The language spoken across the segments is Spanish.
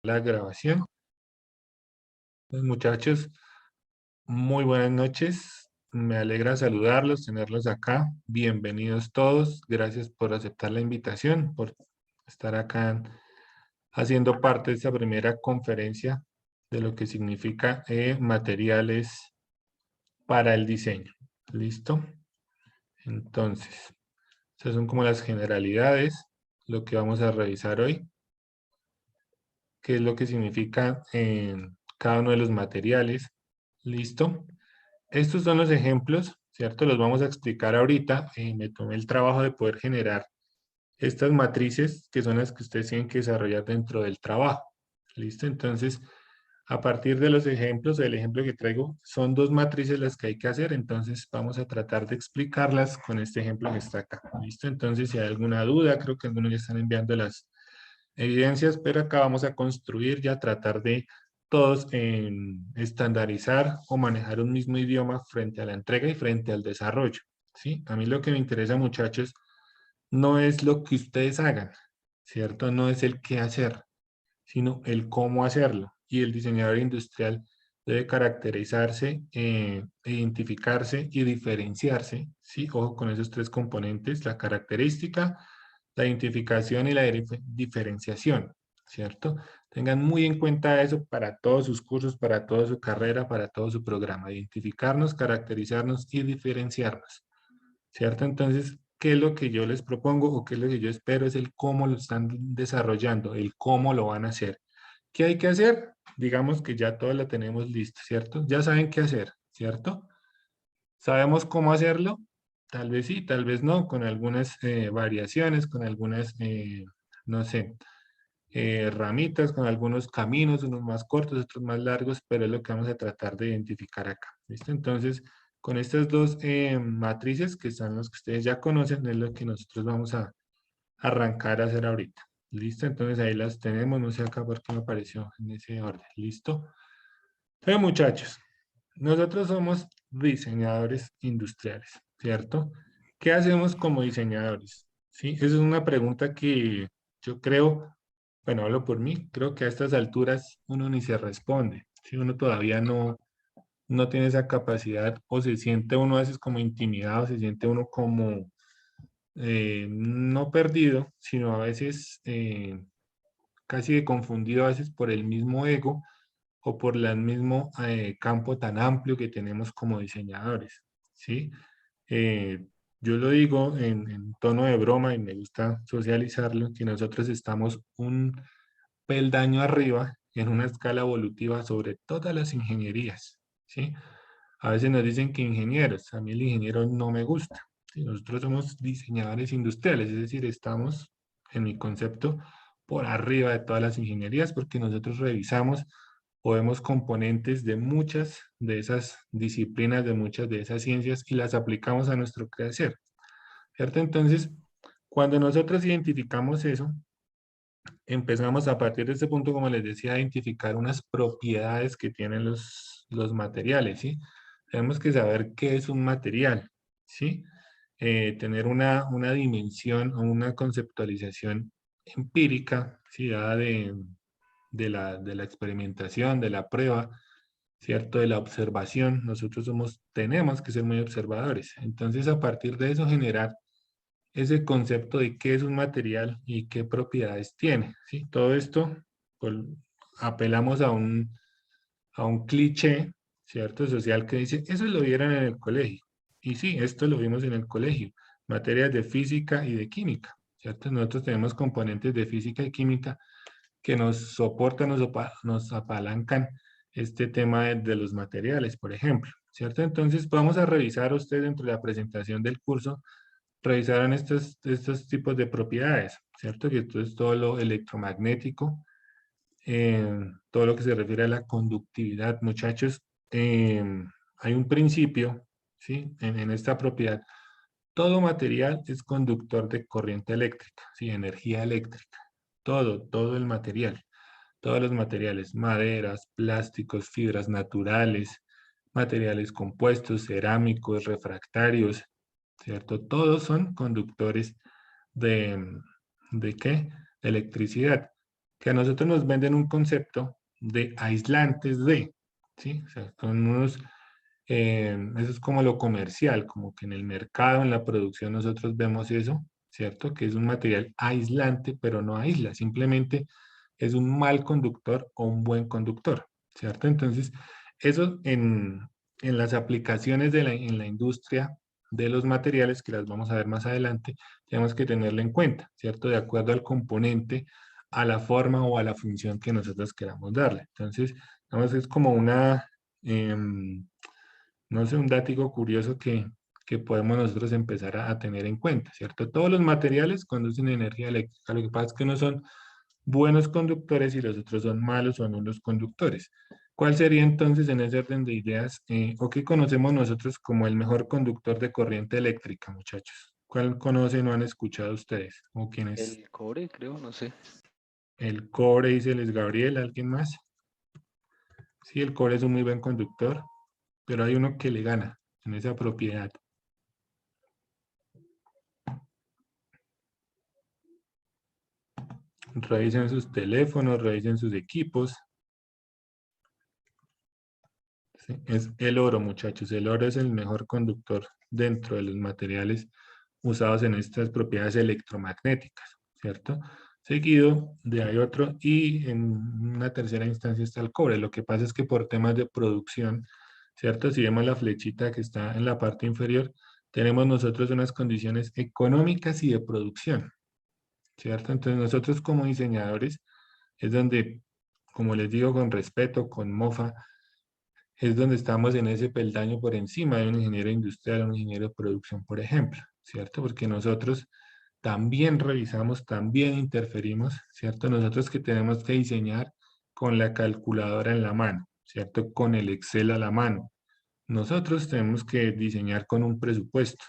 la grabación. Pues, muchachos, muy buenas noches. Me alegra saludarlos, tenerlos acá. Bienvenidos todos. Gracias por aceptar la invitación, por estar acá haciendo parte de esta primera conferencia de lo que significa materiales para el diseño. ¿Listo? Entonces, estas son como las generalidades, lo que vamos a revisar hoy, qué es lo que significa cada uno de los materiales. ¿Listo? Estos son los ejemplos, ¿cierto? Los vamos a explicar ahorita. Me tomé el trabajo de poder generar estas matrices que son las que ustedes tienen que desarrollar dentro del trabajo. ¿Listo? Entonces, a partir de los ejemplos, el ejemplo que traigo, son dos matrices las que hay que hacer, entonces vamos a tratar de explicarlas con este ejemplo que está acá. ¿Listo? Entonces, si hay alguna duda, creo que algunos ya están enviando las evidencias, pero acá vamos a construir ya, tratar de todos estandarizar o manejar un mismo idioma frente a la entrega y frente al desarrollo. ¿Sí? A mí lo que me interesa, muchachos, no es lo que ustedes hagan, ¿cierto? No es el qué hacer, sino el cómo hacerlo. Y el diseñador industrial debe caracterizarse, identificarse y diferenciarse, ¿sí? Ojo con esos tres componentes, la característica, la identificación y la diferenciación, ¿cierto? Tengan muy en cuenta eso para todos sus cursos, para toda su carrera, para todo su programa. Identificarnos, caracterizarnos y diferenciarnos, ¿cierto? Entonces, ¿qué es lo que yo les propongo o qué es lo que yo espero? Es el cómo lo están desarrollando, el cómo lo van a hacer. ¿Qué hay que hacer? Digamos que ya todo lo tenemos listo, ¿cierto? Ya saben qué hacer, ¿cierto? ¿Sabemos cómo hacerlo? Tal vez sí, tal vez no, con algunas variaciones, con algunas, no sé, ramitas, con algunos caminos, unos más cortos, otros más largos, pero es lo que vamos a tratar de identificar acá. ¿Listo? Entonces, con estas dos matrices, que son las que ustedes ya conocen, es lo que nosotros vamos a arrancar a hacer ahorita. ¿Listo? Entonces ahí las tenemos, no sé acá por qué me apareció en ese orden. ¿Listo? Entonces, muchachos, nosotros somos diseñadores industriales, ¿cierto? ¿Qué hacemos como diseñadores? Sí, esa es una pregunta que yo creo, bueno, hablo por mí, creo que a estas alturas uno ni se responde. Si uno todavía no tiene esa capacidad o se siente uno a veces como intimidado, se siente uno como no perdido, sino a veces casi que confundido a veces por el mismo ego o por el mismo campo tan amplio que tenemos como diseñadores, ¿sí? Eh, yo lo digo en tono de broma y me gusta socializarlo, que nosotros estamos un peldaño arriba en una escala evolutiva sobre todas las ingenierías, ¿sí? A veces nos dicen que ingenieros, a mí el ingeniero no me gusta, ¿sí? Nosotros somos diseñadores industriales, es decir, estamos, en mi concepto, por arriba de todas las ingenierías porque nosotros revisamos o vemos componentes de muchas de esas disciplinas, de muchas de esas ciencias y las aplicamos a nuestro quehacer, ¿cierto? Entonces, cuando nosotros identificamos eso, empezamos a partir de este punto, como les decía, a identificar unas propiedades que tienen los materiales, ¿sí? Tenemos que saber qué es un material, ¿sí? Tener una dimensión o una conceptualización empírica, ¿sí? Dada de la experimentación, de la prueba, ¿cierto? De la observación. Nosotros tenemos que ser muy observadores. Entonces, a partir de eso, generar ese concepto de qué es un material y qué propiedades tiene, ¿sí? Todo esto, pues, apelamos a un cliché, ¿cierto? Social que dice, eso lo vieron en el colegio. Y sí, esto lo vimos en el colegio, materias de física y de química, ¿cierto? Nosotros tenemos componentes de física y química que nos soportan, nos apalancan este tema de los materiales, por ejemplo, ¿cierto? Entonces, vamos a revisar a usted dentro de la presentación del curso, revisarán estos tipos de propiedades, ¿cierto? Que esto es todo lo electromagnético, todo lo que se refiere a la conductividad. Muchachos, hay un principio, ¿sí? En esta propiedad. Todo material es conductor de corriente eléctrica, ¿sí? Energía eléctrica. Todo el material. Todos los materiales, maderas, plásticos, fibras naturales, materiales compuestos, cerámicos, refractarios, ¿cierto? Todos son conductores de, ¿de qué? De electricidad. que a nosotros nos venden un concepto de aislantes de, ¿sí? O sea, son unos, eso es como lo comercial, como que en el mercado, en la producción nosotros vemos eso, ¿cierto? Que es un material aislante, pero no aísla, simplemente es un mal conductor o un buen conductor, ¿cierto? Entonces, eso en las aplicaciones en la industria de los materiales, que las vamos a ver más adelante, tenemos que tenerlo en cuenta, ¿cierto? De acuerdo al componente, a la forma o a la función que nosotros queramos darle. Entonces, vamos, es como una, no sé, un dático curioso que podemos nosotros empezar a tener en cuenta, ¿cierto? Todos los materiales conducen energía eléctrica, lo que pasa es que no son buenos conductores y los otros son malos o nulos conductores. ¿Cuál sería entonces en ese orden de ideas o qué conocemos nosotros como el mejor conductor de corriente eléctrica, muchachos? ¿Cuál conocen o han escuchado ustedes? ¿O quién es? El cobre, creo, no sé. El cobre, dice Luis Gabriel, ¿alguien más? Sí, el cobre es un muy buen conductor, pero hay uno que le gana en esa propiedad. Revisen sus teléfonos, revisen sus equipos. ¿Sí? Es el oro, muchachos. El oro es el mejor conductor dentro de los materiales usados en estas propiedades electromagnéticas, ¿cierto? Seguido de hay otro y en una tercera instancia está el cobre. Lo que pasa es que por temas de producción, ¿cierto? Si vemos la flechita que está en la parte inferior, tenemos nosotros unas condiciones económicas y de producción, ¿cierto? Entonces nosotros como diseñadores es donde, como les digo con respeto, con mofa, es donde estamos en ese peldaño por encima de un ingeniero industrial, un ingeniero de producción, por ejemplo, ¿cierto? Porque nosotros también revisamos, también interferimos, ¿cierto? Nosotros que tenemos que diseñar con la calculadora en la mano, ¿cierto? Con el Excel a la mano. Nosotros tenemos que diseñar con un presupuesto,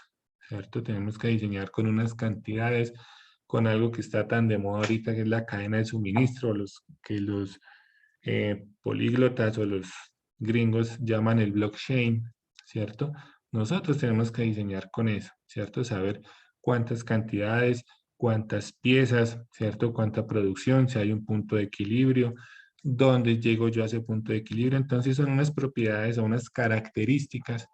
¿cierto? Tenemos que diseñar con unas cantidades, con algo que está tan de moda ahorita, que es la cadena de suministro, que los políglotas o los gringos llaman el blockchain, ¿cierto? Nosotros tenemos que diseñar con eso, ¿cierto? Saber cuántas cantidades, cuántas piezas, ¿cierto? Cuánta producción, si hay un punto de equilibrio, dónde llego yo a ese punto de equilibrio. Entonces son unas propiedades o unas características,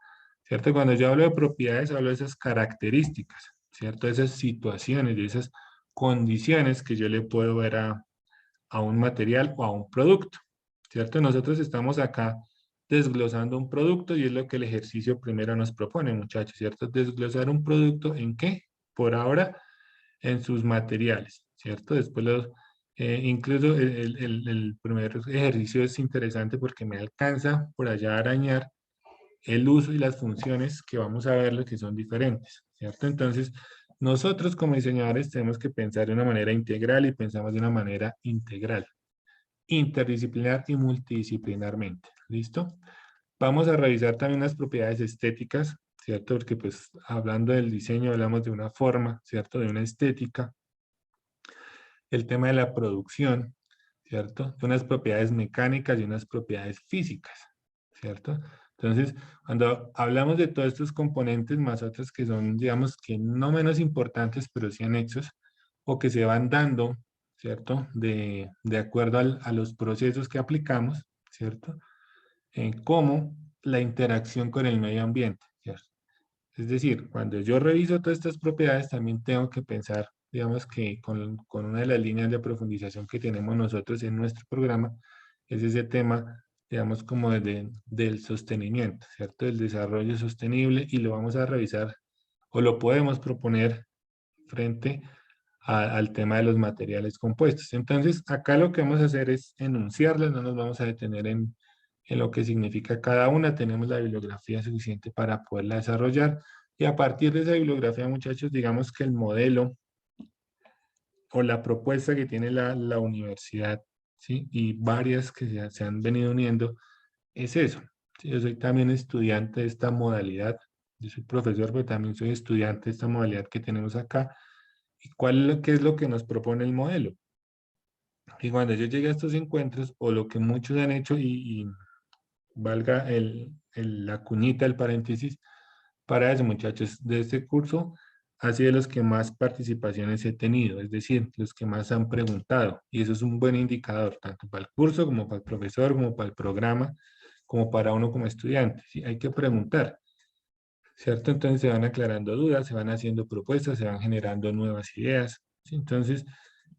¿cierto? Cuando yo hablo de propiedades, hablo de esas características, ¿cierto? De esas situaciones, de esas condiciones que yo le puedo ver a un material o a un producto, ¿cierto? Nosotros estamos acá desglosando un producto y es lo que el ejercicio primero nos propone, muchachos, ¿cierto? Desglosar un producto en qué, por ahora, en sus materiales, ¿cierto? Después incluso el primer ejercicio es interesante porque me alcanza por allá a arañar el uso y las funciones que vamos a ver que son diferentes, ¿cierto? Entonces, nosotros como diseñadores tenemos que pensar de una manera integral y pensamos de una manera integral, interdisciplinar y multidisciplinarmente, ¿listo? Vamos a revisar también las propiedades estéticas, ¿cierto? Porque pues hablando del diseño hablamos de una forma, ¿cierto? De una estética, el tema de la producción, ¿cierto? De unas propiedades mecánicas y unas propiedades físicas, ¿cierto? Entonces, cuando hablamos de todos estos componentes, más otros que son, digamos, que no menos importantes, pero sí anexos, o que se van dando, ¿cierto? De acuerdo a los procesos que aplicamos, ¿cierto? Como la interacción con el medio ambiente, ¿cierto? Es decir, cuando yo reviso todas estas propiedades, también tengo que pensar, digamos que con una de las líneas de profundización que tenemos nosotros en nuestro programa, es ese tema, digamos, como del sostenimiento, ¿cierto? Del desarrollo sostenible y lo vamos a revisar o lo podemos proponer frente al tema de los materiales compuestos. Entonces, acá lo que vamos a hacer es enunciarlas, no nos vamos a detener en lo que significa cada una, tenemos la bibliografía suficiente para poderla desarrollar y a partir de esa bibliografía, muchachos, digamos que el modelo o la propuesta que tiene la universidad, ¿sí? Y varias que se han venido uniendo, es eso. Sí, yo soy también estudiante de esta modalidad, yo soy profesor, pero también soy estudiante de esta modalidad que tenemos acá. ¿Y qué es lo que nos propone el modelo? Y cuando yo llegue a estos encuentros, o lo que muchos han hecho, y valga la cuñita, el paréntesis, para eso, muchachos, de este curso, ha sido los que más participaciones he tenido, es decir, los que más han preguntado. Y eso es un buen indicador, tanto para el curso, como para el profesor, como para el programa, como para uno como estudiante. ¿Sí? Hay que preguntar, ¿cierto? Entonces se van aclarando dudas, se van haciendo propuestas, se van generando nuevas ideas. ¿Sí? Entonces,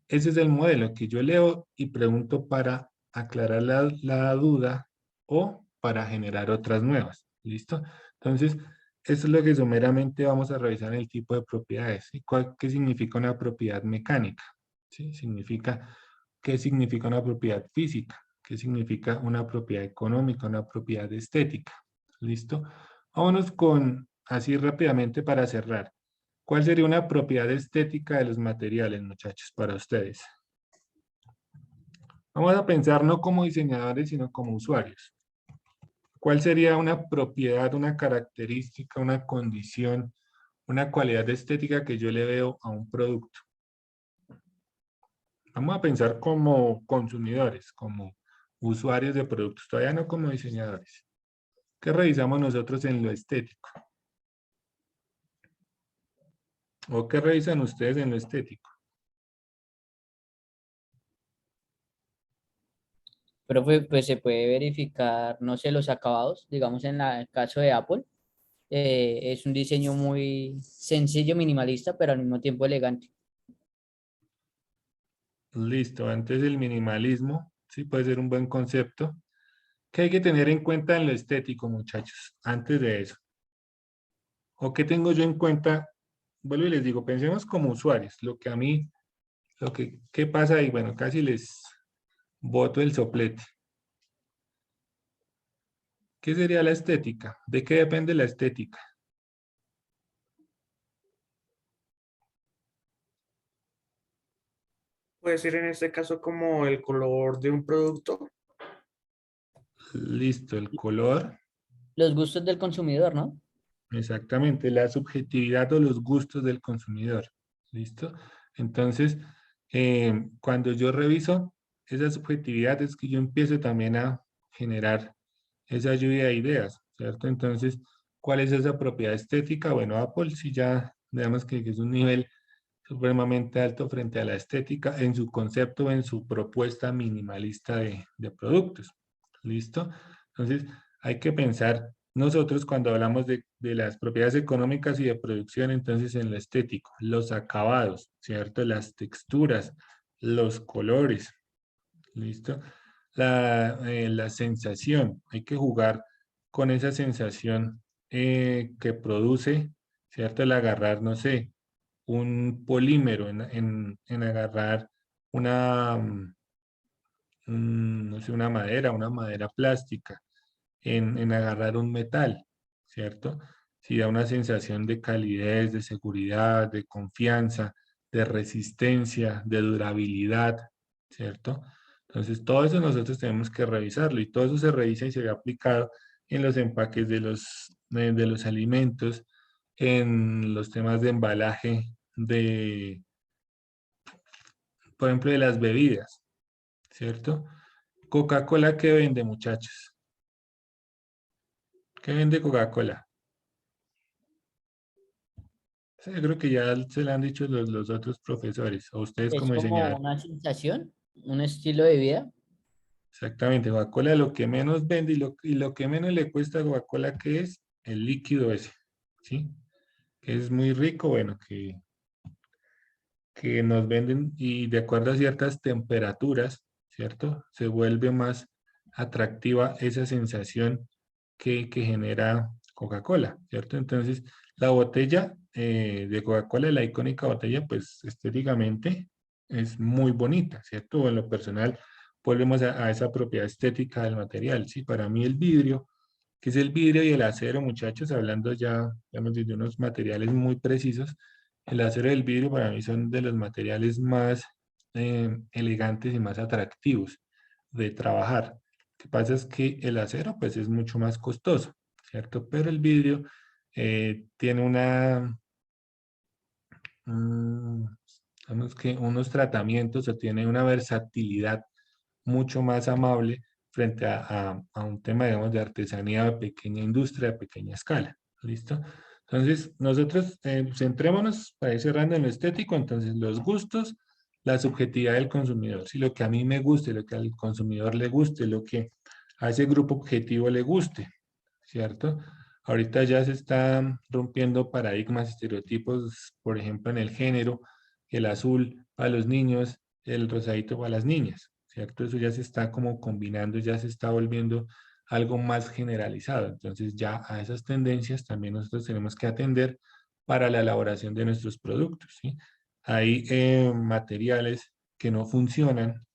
ese es el modelo que yo leo y pregunto para aclarar la duda o para generar otras nuevas. ¿Listo? Entonces, eso es lo que someramente vamos a revisar en el tipo de propiedades. ¿Sí? ¿Qué significa una propiedad mecánica? ¿Sí? ¿Qué significa una propiedad física? ¿Qué significa una propiedad económica, una propiedad estética? ¿Listo? Vámonos con, así rápidamente para cerrar. ¿Cuál sería una propiedad estética de los materiales, muchachos, para ustedes? Vamos a pensar no como diseñadores, sino como usuarios. ¿Cuál sería una propiedad, una característica, una condición, una cualidad estética que yo le veo a un producto? Vamos a pensar como consumidores, como usuarios de productos, todavía no como diseñadores. ¿Qué revisamos nosotros en lo estético? ¿O qué revisan ustedes en lo estético? Pero pues se puede verificar, no sé, los acabados, digamos en el caso de Apple, es un diseño muy sencillo, minimalista, pero al mismo tiempo elegante. Listo, antes del minimalismo, sí puede ser un buen concepto. ¿Qué hay que tener en cuenta en lo estético, muchachos? Antes de eso. ¿O qué tengo yo en cuenta? Vuelvo y les digo, pensemos como usuarios, lo que a mí, ¿qué pasa ahí? Bueno, casi les boto el soplete. ¿Qué sería la estética? ¿De qué depende la estética? Puede ser en este caso como el color de un producto. Listo, el color, Los gustos del consumidor, ¿no? exactamente, la subjetividad o los gustos del consumidor. ¿Listo? Entonces, cuando yo reviso esa subjetividad es que yo empiezo también a generar esa lluvia de ideas, ¿cierto? Entonces, ¿cuál es esa propiedad estética? Bueno, Apple sí ya, digamos que es un nivel supremamente alto frente a la estética en su concepto, en su propuesta minimalista de productos. ¿Listo? Entonces, hay que pensar nosotros cuando hablamos de las propiedades económicas y de producción, entonces en lo estético, los acabados, ¿cierto? Las texturas, los colores, ¿listo? La sensación, hay que jugar con esa sensación que produce, ¿cierto? El agarrar, no sé, un polímero, en agarrar una, no sé, una madera plástica, en agarrar un metal, ¿cierto? Sí da una sensación de calidez, de seguridad, de confianza, de resistencia, de durabilidad, ¿cierto? Entonces, todo eso nosotros tenemos que revisarlo y todo eso se revisa y se ve aplicado en los empaques de los alimentos, en los temas de embalaje, por ejemplo, de las bebidas, ¿cierto? Coca-Cola, ¿qué vende, muchachos? ¿Qué vende Coca-Cola? Sí, yo creo que ya se lo han dicho los otros profesores, o ustedes Es como como diseñadores. una sensación, un estilo de vida. Exactamente, Coca-Cola lo que menos vende y lo que menos le cuesta a Coca-Cola, ¿qué es? El líquido ese, ¿sí? Que es muy rico, bueno, que nos venden y de acuerdo a ciertas temperaturas, ¿cierto? Se vuelve más atractiva esa sensación que genera Coca-Cola, ¿cierto? Entonces, la botella de Coca-Cola, la icónica botella, pues estéticamente es muy bonita, ¿cierto? En lo personal, volvemos a esa propiedad estética del material, ¿sí? Para mí el vidrio, que es el vidrio y el acero, muchachos, hablando ya, digamos, de unos materiales muy precisos, el acero y el vidrio para mí son de los materiales más elegantes y más atractivos de trabajar. Lo que pasa es que el acero pues es mucho más costoso, ¿cierto? Pero el vidrio tiene mm, digamos que unos tratamientos o tiene una versatilidad mucho más amable frente a un tema, digamos, de artesanía de pequeña industria, de pequeña escala. ¿Listo? Entonces, nosotros centrémonos para ir cerrando en lo estético, entonces los gustos, la subjetividad del consumidor, si lo que a mí me guste, lo que al consumidor le guste, lo que a ese grupo objetivo le guste, ¿cierto? Ahorita ya se están rompiendo paradigmas, estereotipos, por ejemplo, en el género, el azul para los niños, el rosadito para las niñas, ¿cierto? Eso ya se está como combinando, ya se está volviendo algo más generalizado. Entonces ya a esas tendencias también nosotros tenemos que atender para la elaboración de nuestros productos, ¿sí? Hay materiales que no funcionan,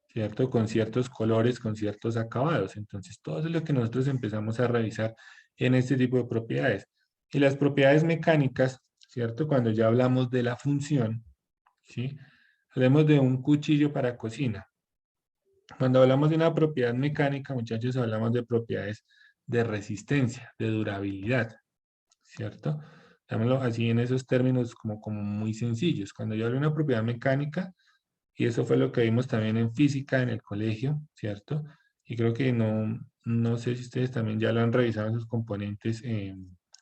¿cierto? Con ciertos colores, con ciertos acabados. Entonces todo eso es lo que nosotros empezamos a revisar en este tipo de propiedades. Y las propiedades mecánicas, ¿cierto? Cuando ya hablamos de la función, ¿sí? Hablemos de un cuchillo para cocina. Cuando hablamos de una propiedad mecánica, muchachos, hablamos de propiedades de resistencia, de durabilidad, ¿cierto? Dámoslo así en esos términos como muy sencillos. Cuando yo hablo de una propiedad mecánica, y eso fue lo que vimos también en física en el colegio, ¿cierto? Y creo que no sé si ustedes también ya lo han revisado en sus componentes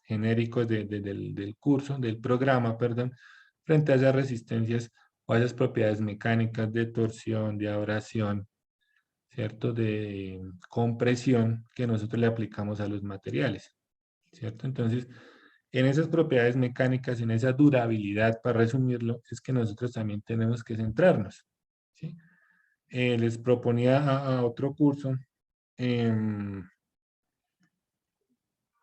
genéricos del curso, del programa, perdón, frente a esas resistencias o a esas propiedades mecánicas de torsión, de abrasión, ¿cierto? De compresión que nosotros le aplicamos a los materiales, ¿cierto? Entonces, en esas propiedades mecánicas, en esa durabilidad, para resumirlo, es que nosotros también tenemos que centrarnos, ¿sí? Les proponía a otro curso en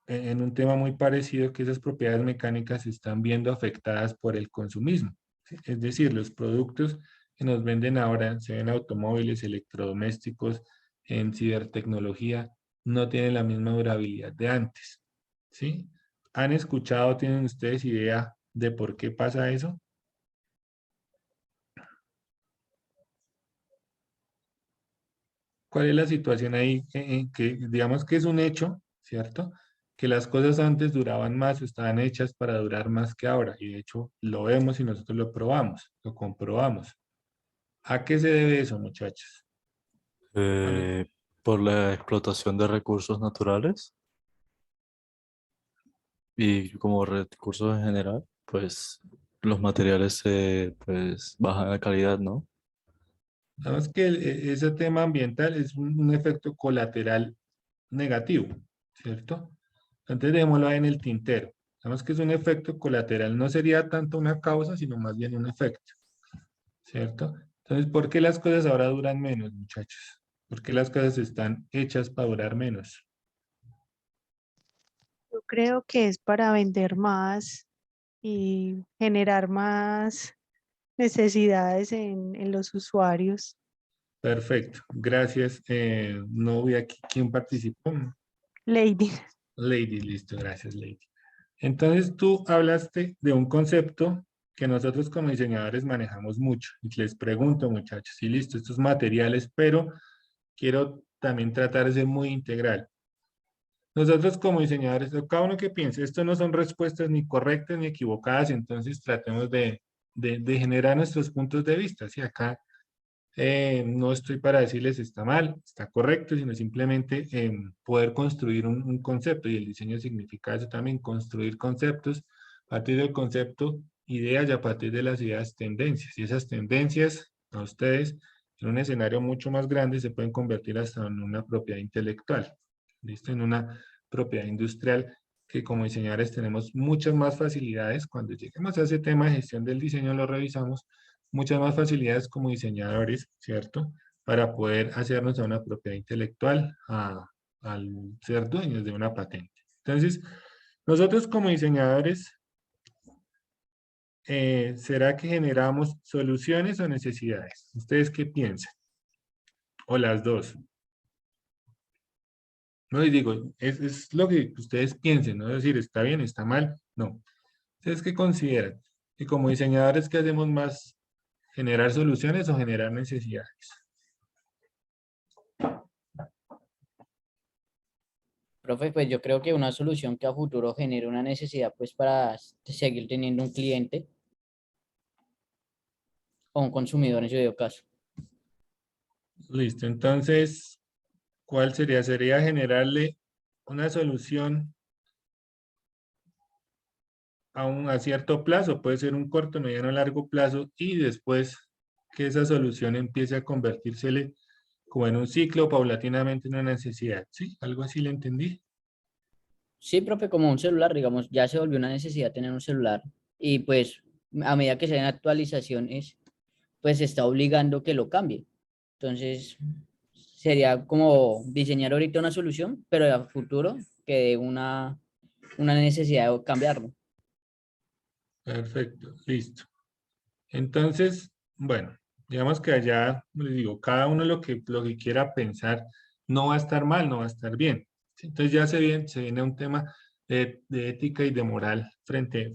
un tema muy parecido que esas propiedades mecánicas se están viendo afectadas por el consumismo, ¿sí? Es decir, los productos que nos venden ahora, se ven automóviles, electrodomésticos, en cibertecnología, no tienen la misma durabilidad de antes, ¿sí? ¿Han escuchado, tienen ustedes idea de por qué pasa eso? ¿Cuál es la situación ahí? Que digamos que es un hecho, ¿cierto? Que las cosas antes duraban más o estaban hechas para durar más que ahora. Y de hecho lo vemos y nosotros lo probamos, lo comprobamos. ¿A qué se debe eso, muchachos? ¿Cuál es? Eh, por la explotación de recursos naturales y como recursos en general, pues los materiales pues bajan de calidad, ¿no? Sabemos que ese tema ambiental es un efecto colateral negativo, ¿cierto? Entonces dejémoslo ahí en el tintero. Sabemos que es un efecto colateral, no sería tanto una causa, sino más bien un efecto, ¿cierto? Entonces, ¿por qué las cosas ahora duran menos, muchachos? ¿Por qué las cosas están hechas para durar menos? Yo creo que es para vender más y generar más necesidades en los usuarios. Perfecto, gracias. No vi aquí quién participó. Lady, Lady, listo, gracias, Lady. Entonces, tú hablaste de un concepto que nosotros como diseñadores manejamos mucho. Y les pregunto, muchachos, y listo, estos materiales, pero quiero también tratar de ser muy integral. Nosotros como diseñadores, o cada uno que piense, esto no son respuestas ni correctas ni equivocadas, entonces tratemos de generar nuestros puntos de vista. Si acá no estoy para decirles está mal, está correcto, sino simplemente poder construir un concepto, y el diseño significa eso también, construir conceptos, a partir del concepto, ideas, y a partir de las ideas, tendencias. Y esas tendencias, a ustedes, en un escenario mucho más grande, se pueden convertir hasta en una propiedad intelectual, ¿listo? En una propiedad industrial que como diseñadores tenemos muchas más facilidades. Cuando lleguemos a ese tema de gestión del diseño, lo revisamos, muchas más facilidades como diseñadores, ¿cierto? Para poder hacernos a una propiedad intelectual, al ser dueños de una patente. Entonces, nosotros como diseñadores, ¿será que generamos soluciones o necesidades? ¿Ustedes qué piensan? O las dos. No, y digo, es lo que ustedes piensen, no es decir, está bien, está mal, no. ¿Ustedes qué consideran? Y como diseñadores, ¿qué hacemos más? ¿Generar soluciones o generar necesidades? Profe, pues yo creo que una solución que a futuro genere una necesidad pues para seguir teniendo un cliente o un consumidor en su debido caso. Listo, entonces, ¿cuál sería? Sería generarle una solución a cierto plazo, puede ser un corto, mediano, largo plazo, y después que esa solución empiece a convertírsele como en un ciclo, paulatinamente en una necesidad. ¿Sí? ¿Algo así le entendí? Sí, profe, como un celular, digamos, ya se volvió una necesidad tener un celular y pues a medida que se den actualizaciones, pues se está obligando que lo cambie. Entonces, sería como diseñar ahorita una solución, pero a futuro que dé una necesidad de cambiarlo. Perfecto, listo. Entonces, bueno, digamos que allá, les digo, cada uno lo que quiera pensar no va a estar mal, no va a estar bien. ¿Sí? Entonces ya se viene un tema de ética y de moral frente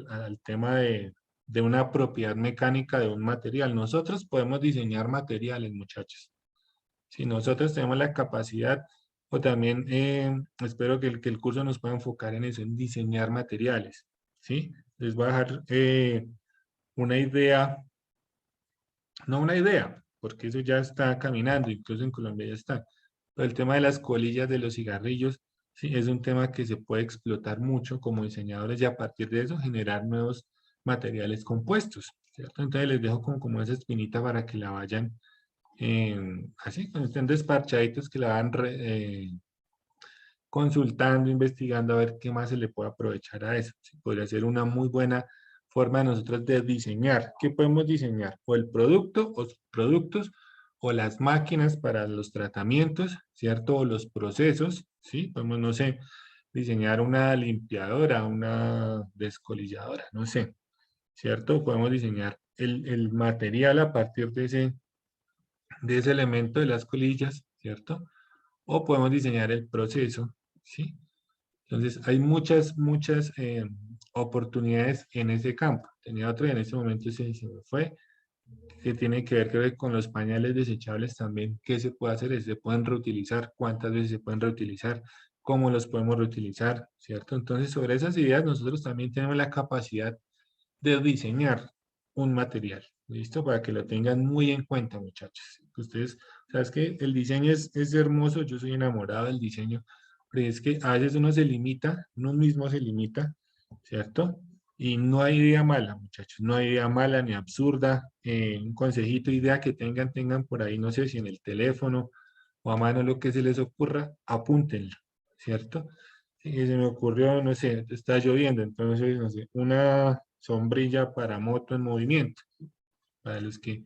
al tema de una propiedad mecánica de un material. Nosotros podemos diseñar materiales, muchachos. Si nosotros tenemos la capacidad, o también espero que el curso nos pueda enfocar en eso, en diseñar materiales. ¿Sí? Les voy a dejar una idea, no una idea, porque eso ya está caminando, incluso en Colombia ya está. Pero el tema de las colillas de los cigarrillos, sí, es un tema que se puede explotar mucho como diseñadores y a partir de eso generar nuevos materiales compuestos, ¿cierto? Entonces les dejo como esa espinita para que la vayan, así, cuando estén desparchaditos, que la van consultando, investigando a ver qué más se le puede aprovechar a eso. Sí, podría ser una muy buena forma de nosotros de diseñar. ¿Qué podemos diseñar? O el producto, o productos, o las máquinas para los tratamientos, ¿cierto? O los procesos, ¿sí? Podemos, no sé, diseñar una limpiadora, una descolilladora, no sé, ¿cierto? Podemos diseñar el material a partir de ese elemento de las colillas, ¿cierto? O podemos diseñar el proceso, ¿sí? Entonces, hay muchas oportunidades en ese campo. Tenía otra y en este momento se me fue, que tiene que ver, creo que con los pañales desechables también. ¿Qué se puede hacer? ¿Se pueden reutilizar? ¿Cuántas veces se pueden reutilizar? ¿Cómo los podemos reutilizar? ¿Cierto? Entonces, sobre esas ideas, nosotros también tenemos la capacidad de diseñar un material. ¿Listo? Para que lo tengan muy en cuenta, muchachos. Ustedes, sabes que el diseño es hermoso, yo soy enamorado del diseño, pero es que a veces uno se limita, uno mismo se limita, ¿cierto? Y no hay idea mala, muchachos, no hay idea mala ni absurda. Un consejito, idea que tengan por ahí, no sé si en el teléfono o a mano lo que se les ocurra, apúntenlo, ¿cierto? Y se me ocurrió, no sé, está lloviendo, entonces, no sé, una sombrilla para moto en movimiento. Para los que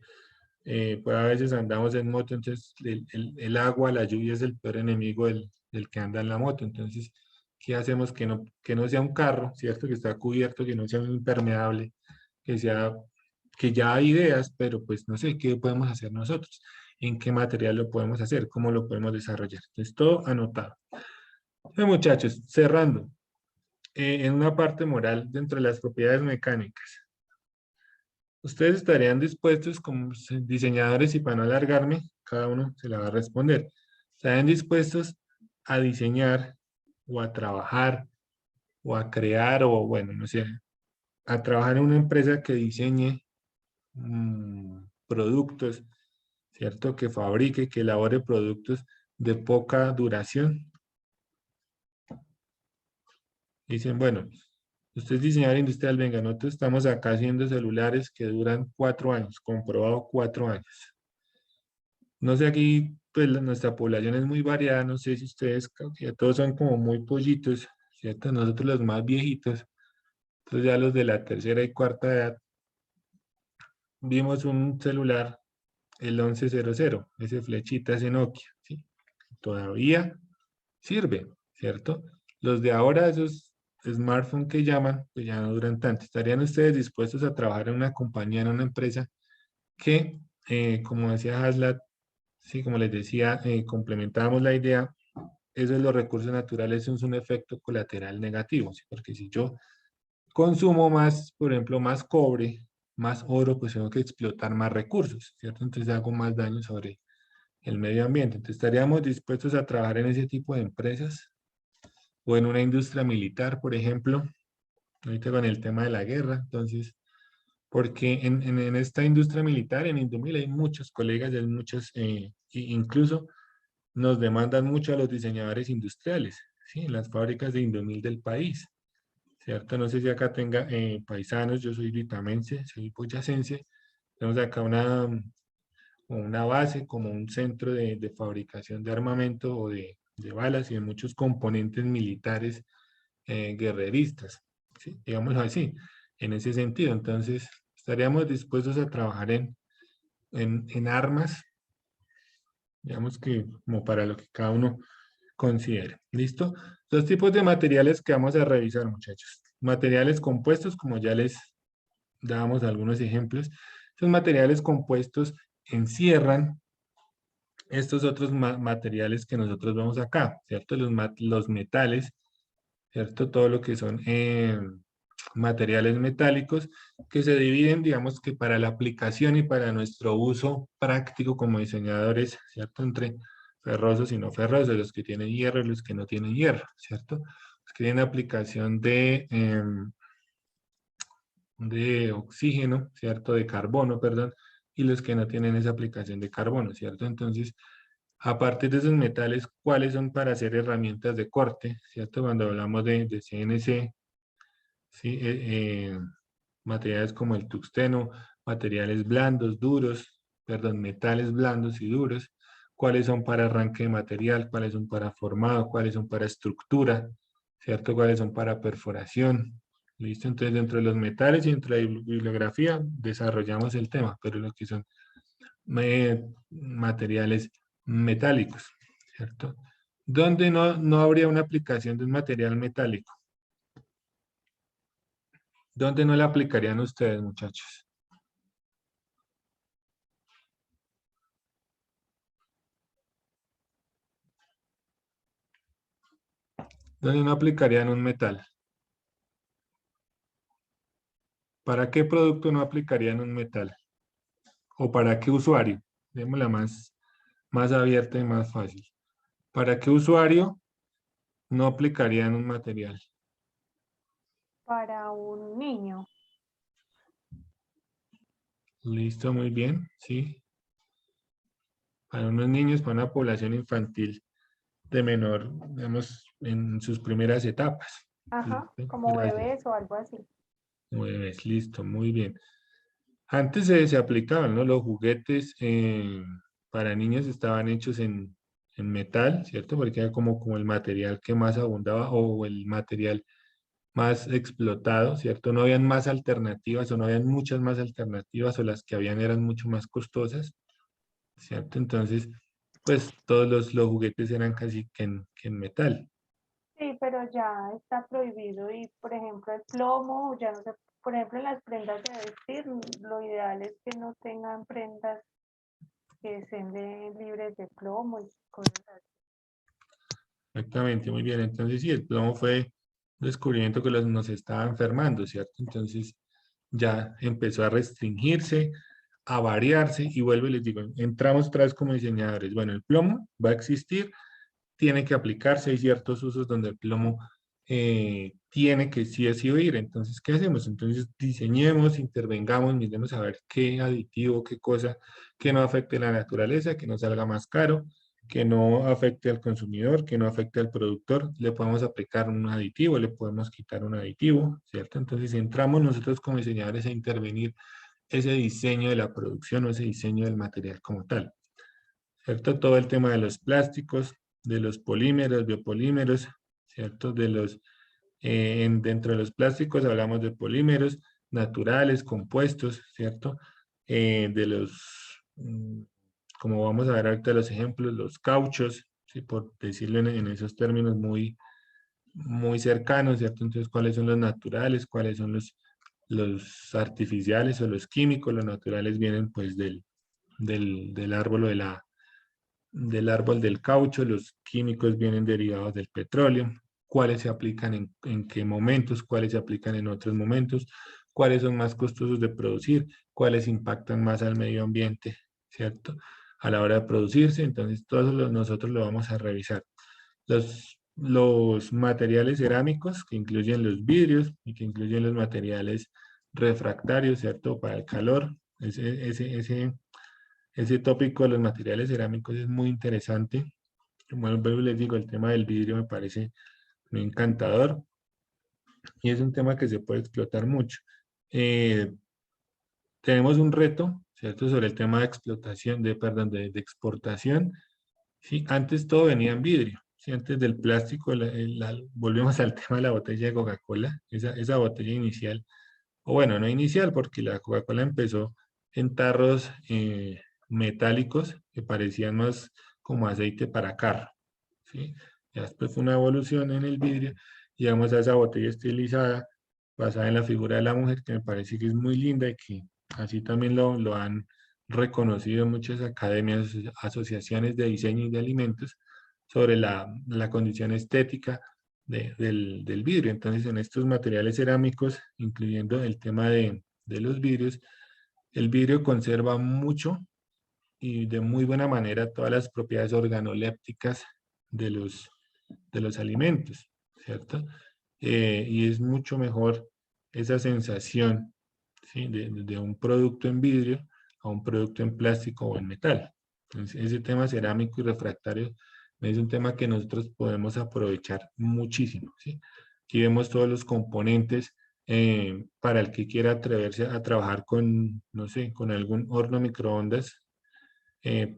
pues a veces andamos en moto, entonces el agua, la lluvia es el peor enemigo del que anda en la moto. Entonces, ¿qué hacemos? Que no sea un carro, ¿cierto? Que está cubierto, que no sea un impermeable, que sea, que ya hay ideas, pero pues no sé, ¿qué podemos hacer nosotros? ¿En qué material lo podemos hacer? ¿Cómo lo podemos desarrollar? Entonces, todo anotado. Bueno, muchachos, cerrando, en una parte moral dentro de las propiedades mecánicas. ¿Ustedes estarían dispuestos como diseñadores, y para no alargarme, cada uno se la va a responder, estarían dispuestos a diseñar o a trabajar o a crear o bueno, no sé, a trabajar en una empresa que diseñe productos, ¿cierto? Que fabrique, que elabore productos de poca duración? Dicen, bueno, usted es diseñador industrial, venga, nosotros estamos acá haciendo celulares que duran 4 años, comprobado 4 años. No sé, aquí pues nuestra población es muy variada, no sé si ustedes, creo que ya todos son como muy pollitos, ¿cierto? Nosotros los más viejitos, entonces ya los de la tercera y cuarta edad, vimos un celular, el 1100, ese flechita, ese Nokia, ¿sí? Todavía sirve, ¿cierto? Los de ahora, esos smartphones que llaman, pues ya no duran tanto. ¿Estarían ustedes dispuestos a trabajar en una compañía, en una empresa que, como decía Haslat, sí, como les decía, complementábamos la idea, eso de los recursos naturales es un efecto colateral negativo, ¿sí? Porque si yo consumo más, por ejemplo, más cobre, más oro, pues tengo que explotar más recursos, ¿cierto? Entonces hago más daño sobre el medio ambiente. Entonces, ¿estaríamos dispuestos a trabajar en ese tipo de empresas? O en una industria militar, por ejemplo, ahorita con el tema de la guerra, entonces, porque en esta industria militar, en Indomil, hay muchos colegas, hay muchos, incluso nos demandan mucho a los diseñadores industriales, ¿sí? En las fábricas de Indomil del país, ¿cierto? No sé si acá tenga paisanos, yo soy vitamense, soy boyacense. Tenemos acá una base, como un centro de fabricación de armamento o de balas y de muchos componentes militares guerreristas, ¿sí? Digámoslo así, en ese sentido. Entonces, estaríamos dispuestos a trabajar en armas, digamos que como para lo que cada uno considere. ¿Listo? Dos tipos de materiales que vamos a revisar, muchachos. Materiales compuestos, como ya les dábamos algunos ejemplos. Estos materiales compuestos encierran estos otros materiales que nosotros vemos acá, ¿cierto? Los metales, ¿cierto? Todo lo que son materiales metálicos que se dividen, digamos que para la aplicación y para nuestro uso práctico como diseñadores, ¿cierto? Entre ferrosos y no ferrosos, los que tienen hierro y los que no tienen hierro, ¿cierto? Los que tienen aplicación de oxígeno, ¿cierto? De carbono, perdón, y los que no tienen esa aplicación de carbono, ¿cierto? Entonces, a partir de esos metales, ¿cuáles son para hacer herramientas de corte? ¿Cierto? Cuando hablamos de CNC, ¿sí? Materiales como el tungsteno, materiales blandos, duros, perdón, metales blandos y duros, ¿cuáles son para arranque de material? ¿Cuáles son para formado? ¿Cuáles son para estructura? ¿Cierto? ¿Cuáles son para perforación? ¿Listo? Entonces, dentro de los metales y dentro de la bibliografía desarrollamos el tema, pero lo que son materiales metálicos, ¿cierto? ¿Dónde no habría una aplicación de un material metálico? ¿Dónde no la aplicarían ustedes, muchachos? ¿Dónde no aplicarían un metal? ¿Para qué producto no aplicarían un metal? ¿O para qué usuario? Démosla más abierta y más fácil. ¿Para qué usuario no aplicarían un material? Para un niño. Listo, muy bien, sí. Para unos niños, para una población infantil de menor, digamos, en sus primeras etapas. Ajá, Listo, como gracias. bebés o algo así. Muy bien, listo, muy bien. Antes se aplicaban, ¿no? Los juguetes para niños estaban hechos en metal, ¿cierto? Porque era como el material que más abundaba o el material más explotado, ¿cierto? No habían más alternativas o no habían muchas más alternativas o las que habían eran mucho más costosas, ¿cierto? Entonces, pues todos los juguetes eran casi que en metal. Sí, pero ya está prohibido y, por ejemplo, el plomo, ya no sé, por ejemplo, en las prendas de vestir, lo ideal es que no tengan prendas que estén libres de plomo y cosas así. Exactamente, muy bien. Entonces, sí, el plomo fue un descubrimiento que nos estaba enfermando, ¿cierto? Entonces, ya empezó a restringirse, a variarse y vuelvo y les digo, entramos otra vez como diseñadores. Bueno, el plomo va a existir, tiene que aplicarse, hay ciertos usos donde el plomo tiene que sí o sí ir. Entonces, ¿qué hacemos? Entonces, diseñemos, intervengamos, miremos a ver qué aditivo, qué cosa que no afecte la naturaleza, que no salga más caro, que no afecte al consumidor, que no afecte al productor. Le podemos aplicar un aditivo, le podemos quitar un aditivo, ¿cierto? Entonces, entramos nosotros como diseñadores a intervenir ese diseño de la producción o ese diseño del material como tal, ¿cierto? Todo el tema de los plásticos, de los polímeros, biopolímeros, ¿cierto? Dentro de los plásticos hablamos de polímeros naturales, compuestos, ¿cierto? De como vamos a ver ahorita los ejemplos, los cauchos, ¿sí? Por decirlo en esos términos muy cercanos, ¿cierto? Entonces, ¿cuáles son los naturales? ¿Cuáles son los artificiales o los químicos? Los naturales vienen pues del árbol o del árbol del caucho, los químicos vienen derivados del petróleo, cuáles se aplican en qué momentos, cuáles se aplican en otros momentos, cuáles son más costosos de producir, cuáles impactan más al medio ambiente, ¿cierto? A la hora de producirse, entonces todo eso nosotros lo vamos a revisar. Los materiales cerámicos que incluyen los vidrios y que incluyen los materiales refractarios, ¿cierto? Para el calor, ese tópico de los materiales cerámicos es muy interesante. Bueno, vuelvo y les digo, el tema del vidrio me parece muy encantador. y es un tema que se puede explotar mucho. Tenemos un reto, ¿cierto? Sobre el tema de explotación, perdón, de exportación. Sí, antes todo venía en vidrio. Sí, antes del plástico, volvemos al tema de la botella de Coca-Cola, esa botella inicial, o bueno, no inicial, porque la Coca-Cola empezó en tarros metálicos que parecían más como aceite para carro. ¿Sí? Ya después fue una evolución en el vidrio, llegamos a esa botella estilizada, basada en la figura de la mujer, que me parece que es muy linda y que así también lo han reconocido muchas academias, asociaciones de diseño y de alimentos, sobre la condición estética del vidrio. Entonces, en estos materiales cerámicos, incluyendo el tema de los vidrios, el vidrio conserva mucho y de muy buena manera todas las propiedades organolépticas de los alimentos, ¿cierto? Y es mucho mejor esa sensación, ¿sí? de un producto en vidrio a un producto en plástico o en metal. Entonces, ese tema cerámico y refractario es un tema que nosotros podemos aprovechar muchísimo, ¿sí? Aquí vemos todos los componentes para el que quiera atreverse a trabajar con, no sé, con algún horno microondas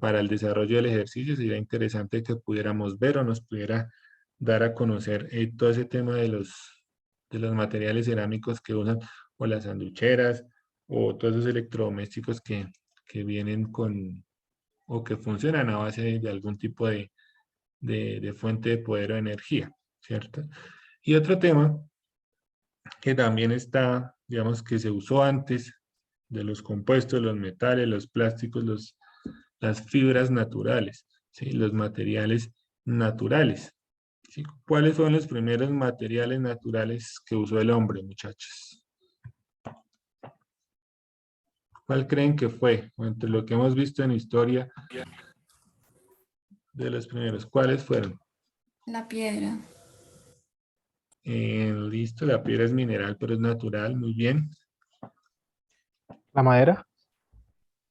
para el desarrollo del ejercicio. Sería interesante que pudiéramos ver o nos pudiera dar a conocer todo ese tema de los materiales cerámicos que usan, o las sanducheras, o todos esos electrodomésticos que vienen con, o que funcionan a base de algún tipo de fuente de poder o energía, ¿cierto? Y otro tema que también está, digamos, que se usó antes de los compuestos, los metales, los plásticos, las fibras naturales, ¿sí? Los materiales naturales. ¿Sí? ¿Cuáles fueron los primeros materiales naturales que usó el hombre, muchachos? ¿Cuál creen que fue? O entre lo que hemos visto en historia de los primeros, ¿cuáles fueron? La piedra. Listo, la piedra es mineral, pero es natural, muy bien. La madera.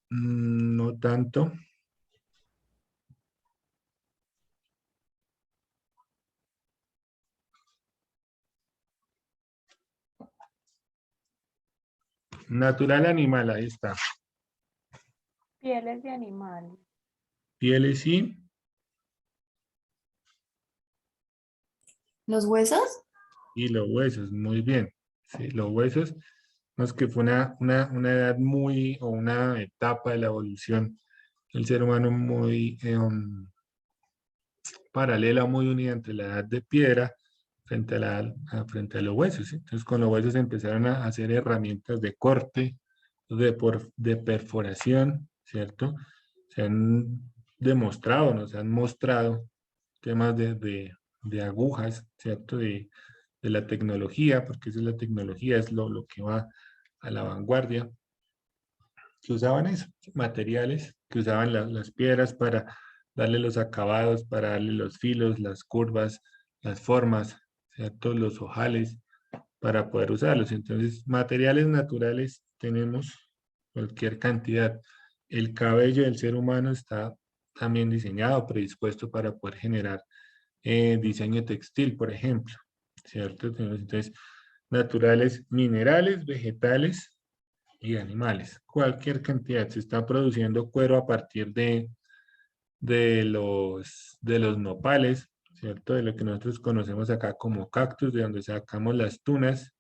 No tanto. Natural, animal, ahí está. Pieles de animales. Pieles sí. ¿Los huesos? Y los huesos, muy bien. Sí, los huesos, no es que fue una edad muy, o una etapa de la evolución del ser humano muy paralela, muy unida entre la edad de piedra frente frente a los huesos, ¿sí? Entonces, con los huesos empezaron a hacer herramientas de corte, de perforación, ¿cierto? Se han demostrado, nos han mostrado temas de agujas, ¿cierto? De la tecnología, porque esa es la tecnología, es lo que va a la vanguardia, que usaban eso, materiales, que usaban las piedras para darle los acabados, para darle los filos, las curvas, las formas, ¿cierto? Los ojales, para poder usarlos. Entonces, materiales naturales tenemos cualquier cantidad. El cabello del ser humano está también diseñado, predispuesto para poder generar diseño textil, por ejemplo, ¿cierto? Tenemos entonces naturales, minerales, vegetales y animales. Cualquier cantidad. Se está produciendo cuero a partir de los nopales, ¿cierto? De lo que nosotros conocemos acá como cactus, de donde sacamos las tunas,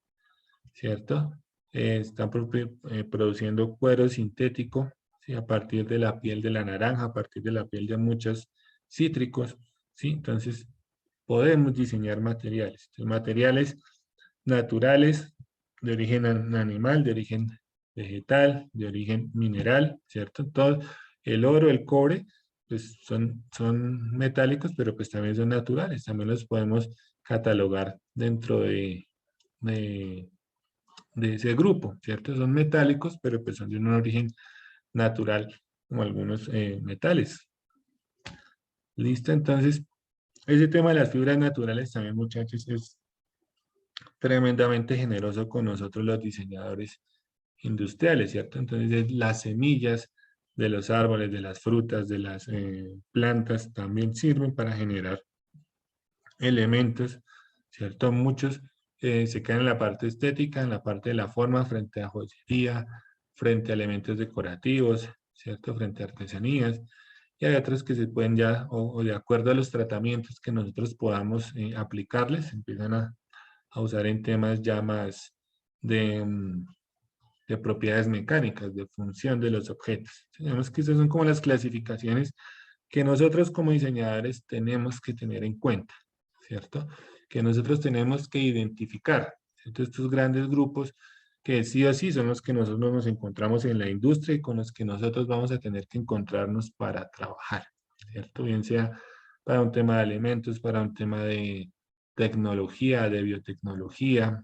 ¿cierto? Están produciendo cuero sintético, ¿sí? A partir de la piel de la naranja, a partir de la piel de muchos cítricos, ¿sí? Entonces, podemos diseñar materiales. Entonces, materiales naturales, de origen animal, de origen vegetal, de origen mineral, ¿cierto? Todo el oro, el cobre, pues son metálicos, pero pues también son naturales. También los podemos catalogar dentro de, de ese grupo, ¿cierto? Son metálicos, pero pues son de un origen natural, como algunos metales. ¿Listo? Entonces, ese tema de las fibras naturales también, muchachos, es tremendamente generoso con nosotros los diseñadores industriales, ¿cierto? Entonces, las semillas de los árboles, de las frutas, de las plantas, también sirven para generar elementos, ¿cierto? Muchos se quedan en la parte estética, en la parte de la forma, frente a joyería, frente a elementos decorativos, ¿cierto? Frente a artesanías. Y hay otros que se pueden ya, o de acuerdo a los tratamientos que nosotros podamos aplicarles, empiezan a usar en temas ya más de, de propiedades mecánicas, de función de los objetos. Digamos que esas son como las clasificaciones que nosotros como diseñadores tenemos que tener en cuenta, ¿cierto? Que nosotros tenemos que identificar, ¿cierto? Estos grandes grupos que sí o sí son los que nosotros nos encontramos en la industria y con los que nosotros vamos a tener que encontrarnos para trabajar, ¿cierto? Bien sea para un tema de alimentos, para un tema de tecnología, de biotecnología,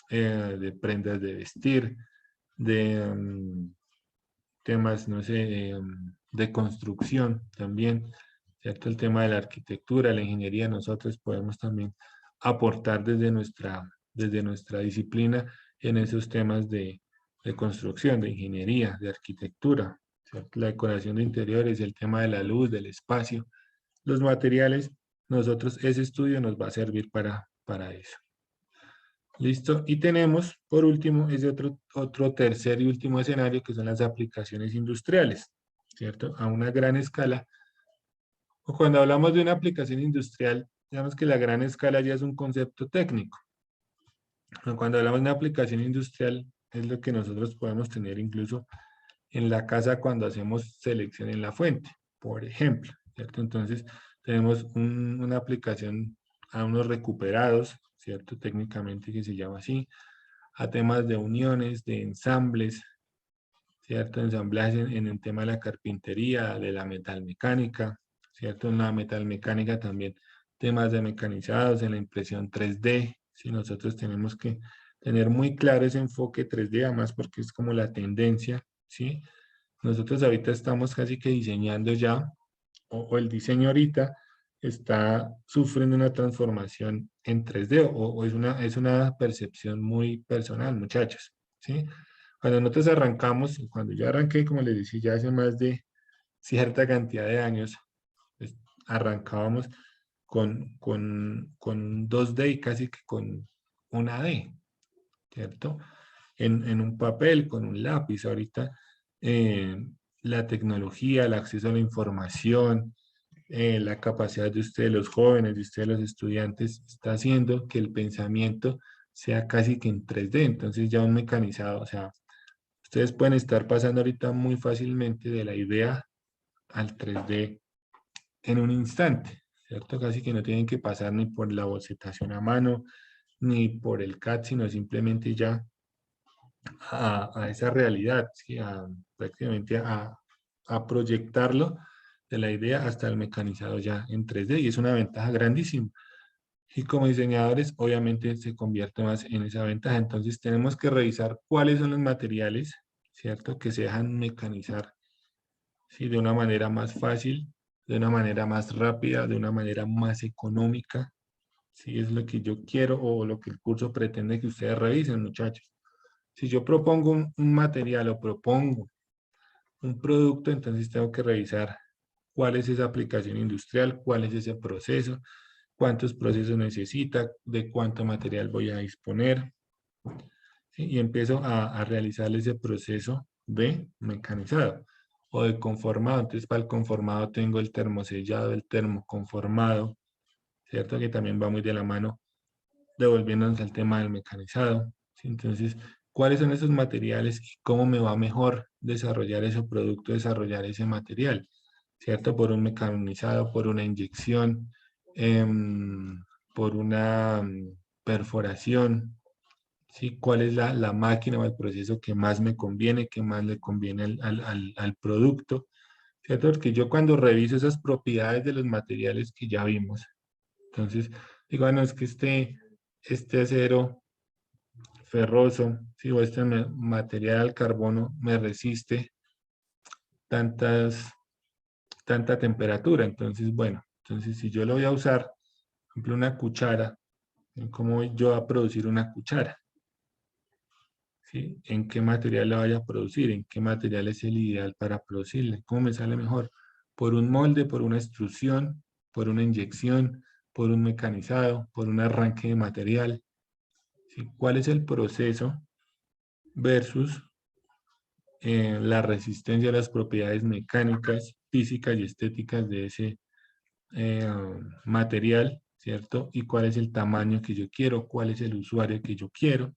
de prendas de vestir, de temas, no sé, de construcción también, ¿cierto? El tema de la arquitectura, la ingeniería, nosotros podemos también aportar desde nuestra disciplina en esos temas de construcción, de ingeniería, de arquitectura, ¿cierto? La decoración de interiores, el tema de la luz, del espacio, los materiales, nosotros ese estudio nos va a servir para eso. ¿Listo? Y tenemos, por último, ese otro tercer y último escenario que son las aplicaciones industriales, ¿cierto? A una gran escala. O cuando hablamos de una aplicación industrial, digamos que la gran escala ya es un concepto técnico. Pero cuando hablamos de una aplicación industrial, es lo que nosotros podemos tener incluso en la casa cuando hacemos selección en la fuente, por ejemplo, ¿cierto? Entonces, tenemos una aplicación a unos recuperados, ¿cierto? Técnicamente que se llama así, a temas de uniones, de ensambles, ¿cierto? Ensamblajes en el tema de la carpintería, de la metalmecánica, ¿cierto? En la metalmecánica también temas de mecanizados, en la impresión 3D, si nosotros tenemos que tener muy claro ese enfoque 3D, además porque es como la tendencia, ¿sí? Nosotros ahorita estamos casi que diseñando ya, o el diseño ahorita está sufriendo una transformación en 3D, o es una percepción muy personal, muchachos, ¿sí? Cuando nosotros arrancamos, cuando yo arranqué, como les decía, ya hace más de cierta cantidad de años, pues, arrancábamos con un 2D y casi que con una D, ¿cierto? En un papel, con un lápiz. Ahorita la tecnología, el acceso a la información, la capacidad de ustedes, los jóvenes, de ustedes, los estudiantes, está haciendo que el pensamiento sea casi que en 3D. Entonces ya un mecanizado, o sea, ustedes pueden estar pasando ahorita muy fácilmente de la idea al 3D en un instante, ¿cierto? Casi que no tienen que pasar ni por la bocetación a mano, ni por el CAD, sino simplemente ya a esa realidad, ¿sí? Prácticamente a proyectarlo de la idea hasta el mecanizado ya en 3D y es una ventaja grandísima. Y como diseñadores, obviamente se convierte más en esa ventaja. Entonces tenemos que revisar cuáles son los materiales, ¿cierto? Que se dejan mecanizar, ¿sí? De una manera más fácil, de una manera más rápida, de una manera más económica. Si es lo que yo quiero o lo que el curso pretende que ustedes revisen, muchachos. Si yo propongo un material o propongo un producto, entonces tengo que revisar cuál es esa aplicación industrial, cuál es ese proceso, cuántos procesos necesita, de cuánto material voy a disponer. ¿Sí? Y empiezo a realizar ese proceso de mecanizado o de conformado. Entonces, para el conformado tengo el termosellado, el termoconformado, ¿cierto? Que también va muy de la mano, devolviéndonos al tema del mecanizado. ¿Sí? Entonces, ¿cuáles son esos materiales y cómo me va mejor desarrollar ese producto, desarrollar ese material? ¿Cierto? Por un mecanizado, por una inyección, por una perforación, ¿sí? ¿Cuál es la máquina o el proceso que más me conviene, que más le conviene al producto? ¿Cierto? Porque yo cuando reviso esas propiedades de los materiales que ya vimos, entonces digo, bueno, es que este acero ferroso, ¿sí? O este material al carbono me resiste tanta temperatura. Entonces, bueno, entonces si yo lo voy a usar, por ejemplo, una cuchara, ¿cómo voy yo a producir una cuchara? ¿Sí? ¿En qué material la vaya a producir? ¿En qué material es el ideal para producirle? ¿Cómo me sale mejor? ¿Por un molde, por una extrusión, por una inyección, por un mecanizado, por un arranque de material? ¿sí? ¿Cuál es el proceso versus la resistencia a las propiedades mecánicas, físicas y estéticas de ese material, ¿cierto? Y cuál es el tamaño que yo quiero, cuál es el usuario que yo quiero.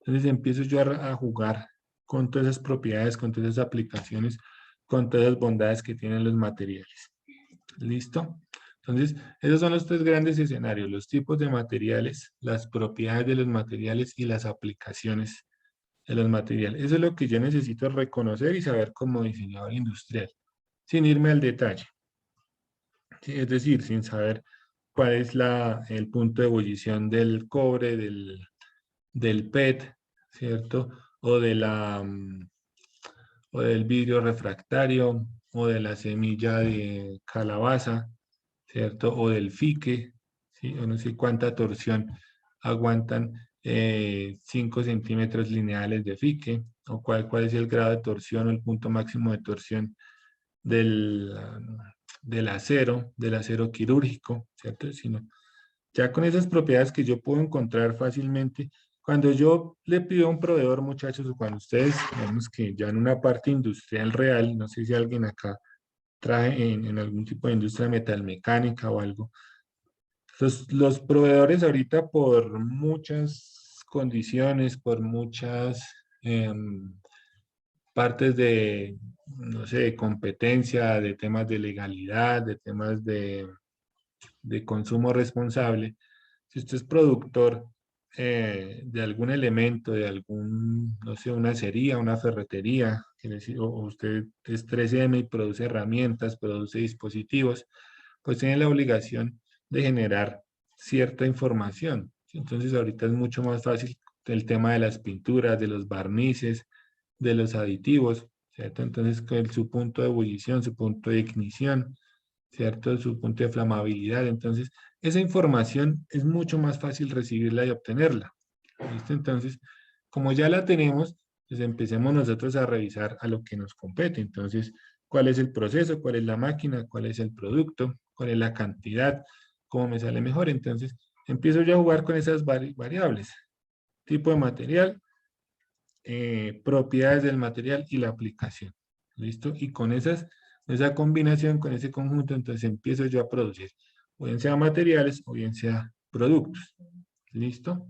Entonces empiezo yo a jugar con todas esas propiedades, con todas esas aplicaciones, con todas las bondades que tienen los materiales. ¿Listo? Entonces, esos son los tres grandes escenarios, los tipos de materiales, las propiedades de los materiales y las aplicaciones de los materiales. Eso es lo que yo necesito reconocer y saber como diseñador industrial, sin irme al detalle. ¿Sí? Es decir, sin saber cuál es el punto de ebullición del cobre, del PET, ¿cierto? O o del vidrio refractario, o de la semilla de calabaza, ¿cierto? O del fique, ¿sí? O no sé cuánta torsión aguantan 5 centímetros lineales de fique, o cuál es el grado de torsión o el punto máximo de torsión del, del acero quirúrgico, ¿cierto? Sino, ya con esas propiedades que yo puedo encontrar fácilmente, cuando yo le pido a un proveedor, muchachos, o cuando ustedes, digamos que ya en una parte industrial real, no sé si alguien acá trae en algún tipo de industria metalmecánica o algo, los proveedores ahorita por muchas condiciones, por muchas partes de, no sé, de competencia, de temas de legalidad, de temas de consumo responsable. Si usted es productor de algún elemento, de algún, no sé, una acería, una ferretería, o usted es 3M y produce herramientas, produce dispositivos, pues tiene la obligación de generar cierta información. Entonces ahorita es mucho más fácil el tema de las pinturas, de los barnices, de los aditivos, ¿cierto? Entonces con su punto de ebullición, su punto de ignición, ¿cierto? Su punto de flamabilidad. Entonces, esa información es mucho más fácil recibirla y obtenerla. ¿Listo? Entonces, como ya la tenemos, pues empecemos nosotros a revisar a lo que nos compete. Entonces, ¿cuál es el proceso? ¿Cuál es la máquina? ¿Cuál es el producto? ¿Cuál es la cantidad? ¿Cómo me sale mejor? Entonces, empiezo yo a jugar con esas variables. Tipo de material, propiedades del material y la aplicación. ¿Listo? Y con esa combinación, con ese conjunto, entonces empiezo yo a producir, o bien sea materiales o bien sea productos. ¿Listo?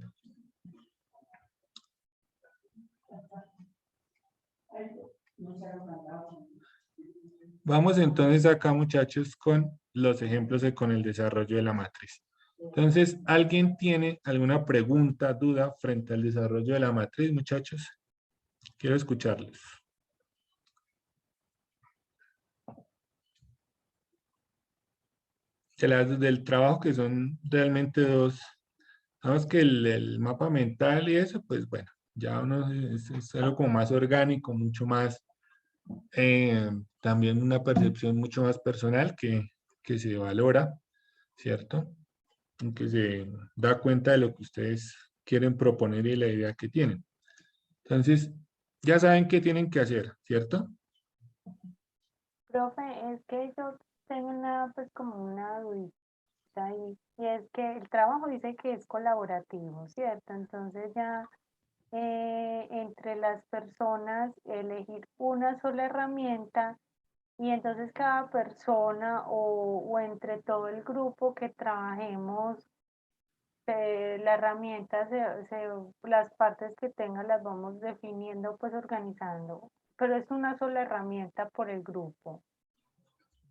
Vamos entonces acá, muchachos, con los ejemplos con el desarrollo de la matriz. Entonces, ¿alguien tiene alguna pregunta, duda frente al desarrollo de la matriz, muchachos? Quiero escucharlos. Del trabajo que son realmente dos. Vamos que el mapa mental y eso, pues bueno, ya uno es algo como más orgánico, mucho más, también una percepción mucho más personal que se valora, ¿cierto? Y que se da cuenta de lo que ustedes quieren proponer y la idea que tienen. Entonces, ya saben qué tienen que hacer, ¿cierto? Profe, es que yo tengo una, pues como una dudita y es que el trabajo dice que es colaborativo, ¿cierto? Entonces ya entre las personas elegir una sola herramienta y entonces cada persona o entre todo el grupo que trabajemos, la herramienta, las partes que tenga las vamos definiendo, pues organizando, pero es una sola herramienta por el grupo.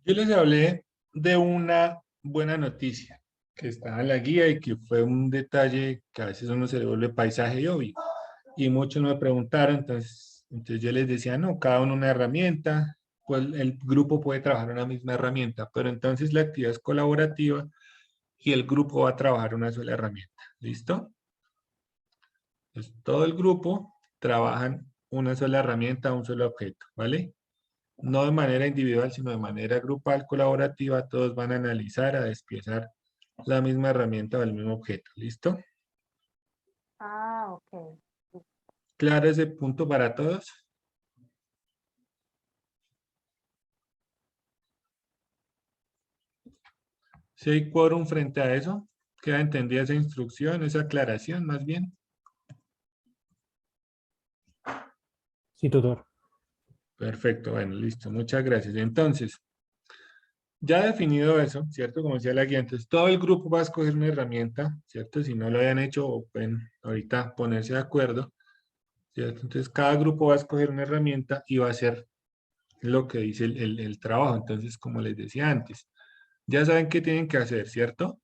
Yo les hablé de una buena noticia que estaba en la guía y que fue un detalle que a veces uno se le vuelve paisaje y obvio. Y muchos me preguntaron, entonces yo les decía, no, cada uno una herramienta, pues el grupo puede trabajar una misma herramienta, pero entonces la actividad es colaborativa y el grupo va a trabajar una sola herramienta. ¿Listo? Entonces todo el grupo trabajan una sola herramienta, un solo objeto, ¿vale? No de manera individual, sino de manera grupal, colaborativa, todos van a analizar, a despiezar la misma herramienta o el mismo objeto. ¿Listo? Ah, ok. ¿Claro ese punto para todos? Si hay quórum frente a eso, ¿queda entendida esa instrucción, esa aclaración más bien? Sí, tutor. Perfecto, bueno, listo, muchas gracias. Entonces, ya definido eso, ¿cierto? Como decía la guía, entonces todo el grupo va a escoger una herramienta, ¿cierto? Si no lo hayan hecho, pueden ahorita ponerse de acuerdo, ¿cierto? Entonces cada grupo va a escoger una herramienta y va a hacer lo que dice el trabajo. Entonces, como les decía antes, ya saben qué tienen que hacer, ¿cierto?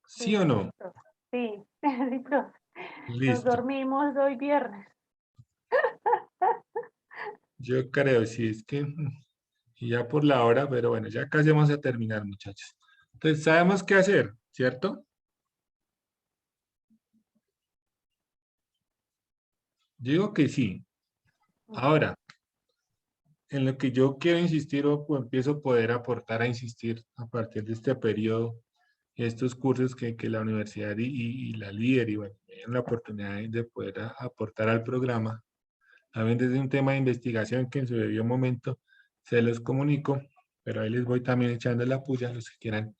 ¿Sí o no? profe. Sí, sí, profe. Nos Listo. dormimos hoy viernes. Yo creo, sí, es que y ya por la hora, pero bueno, ya casi vamos a terminar, muchachos. Entonces, sabemos qué hacer, ¿cierto? Yo digo que sí. Ahora, en lo que yo quiero insistir o empiezo a poder aportar a insistir a partir de este periodo, estos cursos que la universidad y la líder y bueno, me dieron la oportunidad de poder aportar al programa, también desde un tema de investigación que en su debido momento se los comunico, pero ahí les voy también echando la puya a los que quieran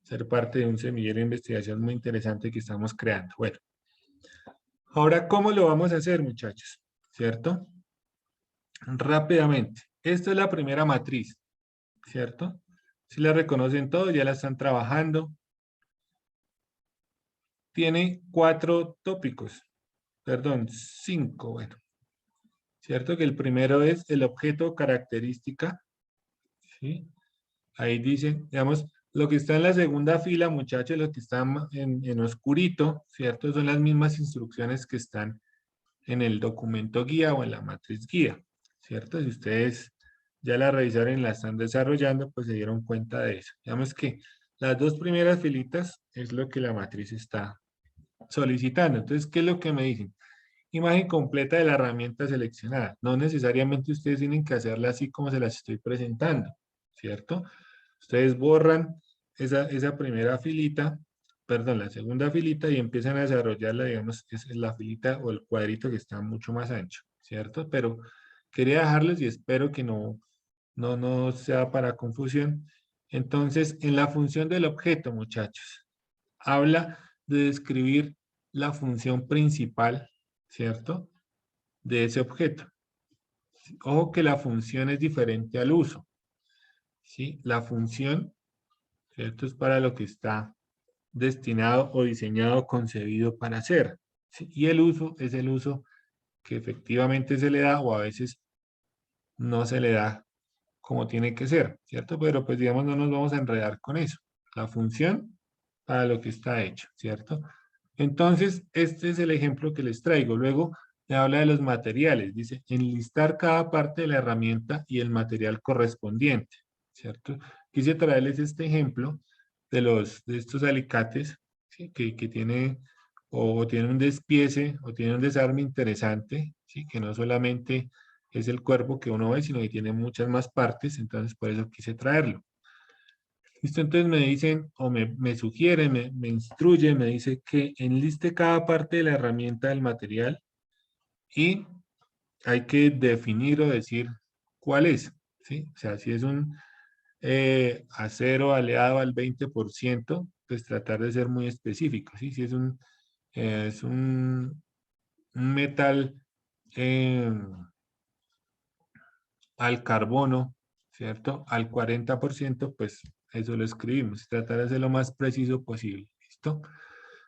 ser parte de un semillero de investigación muy interesante que estamos creando. Bueno, ahora, ¿cómo lo vamos a hacer, muchachos? ¿Cierto? Rápidamente. Esta es la primera matriz, ¿cierto? Si la reconocen todos, ya la están trabajando. Tiene 4 tópicos, perdón, 5, bueno. ¿Cierto? Que el primero es el objeto característica, ¿sí? Ahí dicen, digamos, lo que está en la segunda fila, muchachos, lo que está en oscurito, ¿cierto? Son las mismas instrucciones que están en el documento guía o en la matriz guía, ¿cierto? Si ustedes ya la revisaron y la están desarrollando, pues se dieron cuenta de eso. Digamos que las 2 primeras filitas es lo que la matriz está solicitando. Entonces, ¿qué es lo que me dicen? Imagen completa de la herramienta seleccionada. No necesariamente ustedes tienen que hacerla así como se las estoy presentando, ¿cierto? Ustedes borran esa primera filita, perdón, la segunda filita y empiezan a desarrollarla, digamos, que es la filita o el cuadrito que está mucho más ancho, ¿cierto? Pero quería dejarles y espero que no sea para confusión. Entonces, en la función del objeto, muchachos, habla de describir la función principal, ¿cierto? De ese objeto. Ojo que la función es diferente al uso, ¿sí? La función, ¿cierto? Es para lo que está destinado o diseñado, concebido para hacer, ¿sí? Y el uso es el uso que efectivamente se le da o a veces no se le da como tiene que ser, ¿cierto? Pero pues digamos no nos vamos a enredar con eso. La función para lo que está hecho, ¿cierto? Entonces, este es el ejemplo que les traigo. Luego, me habla de los materiales. Dice, enlistar cada parte de la herramienta y el material correspondiente, ¿cierto? Quise traerles este ejemplo de estos alicates, ¿sí? Que tiene o tiene un despiece o tiene un desarme interesante, ¿sí? Que no solamente es el cuerpo que uno ve, sino que tiene muchas más partes, entonces por eso quise traerlo. Listo, entonces me dicen, o me sugiere, me instruye, me dice que enliste cada parte de la herramienta del material y hay que definir o decir cuál es, ¿sí? O sea, si es un acero aleado al 20%, pues tratar de ser muy específico, ¿sí? Si es un metal al carbono, ¿cierto? Al 40%, pues eso lo escribimos. Tratar de hacer lo más preciso posible. ¿Listo?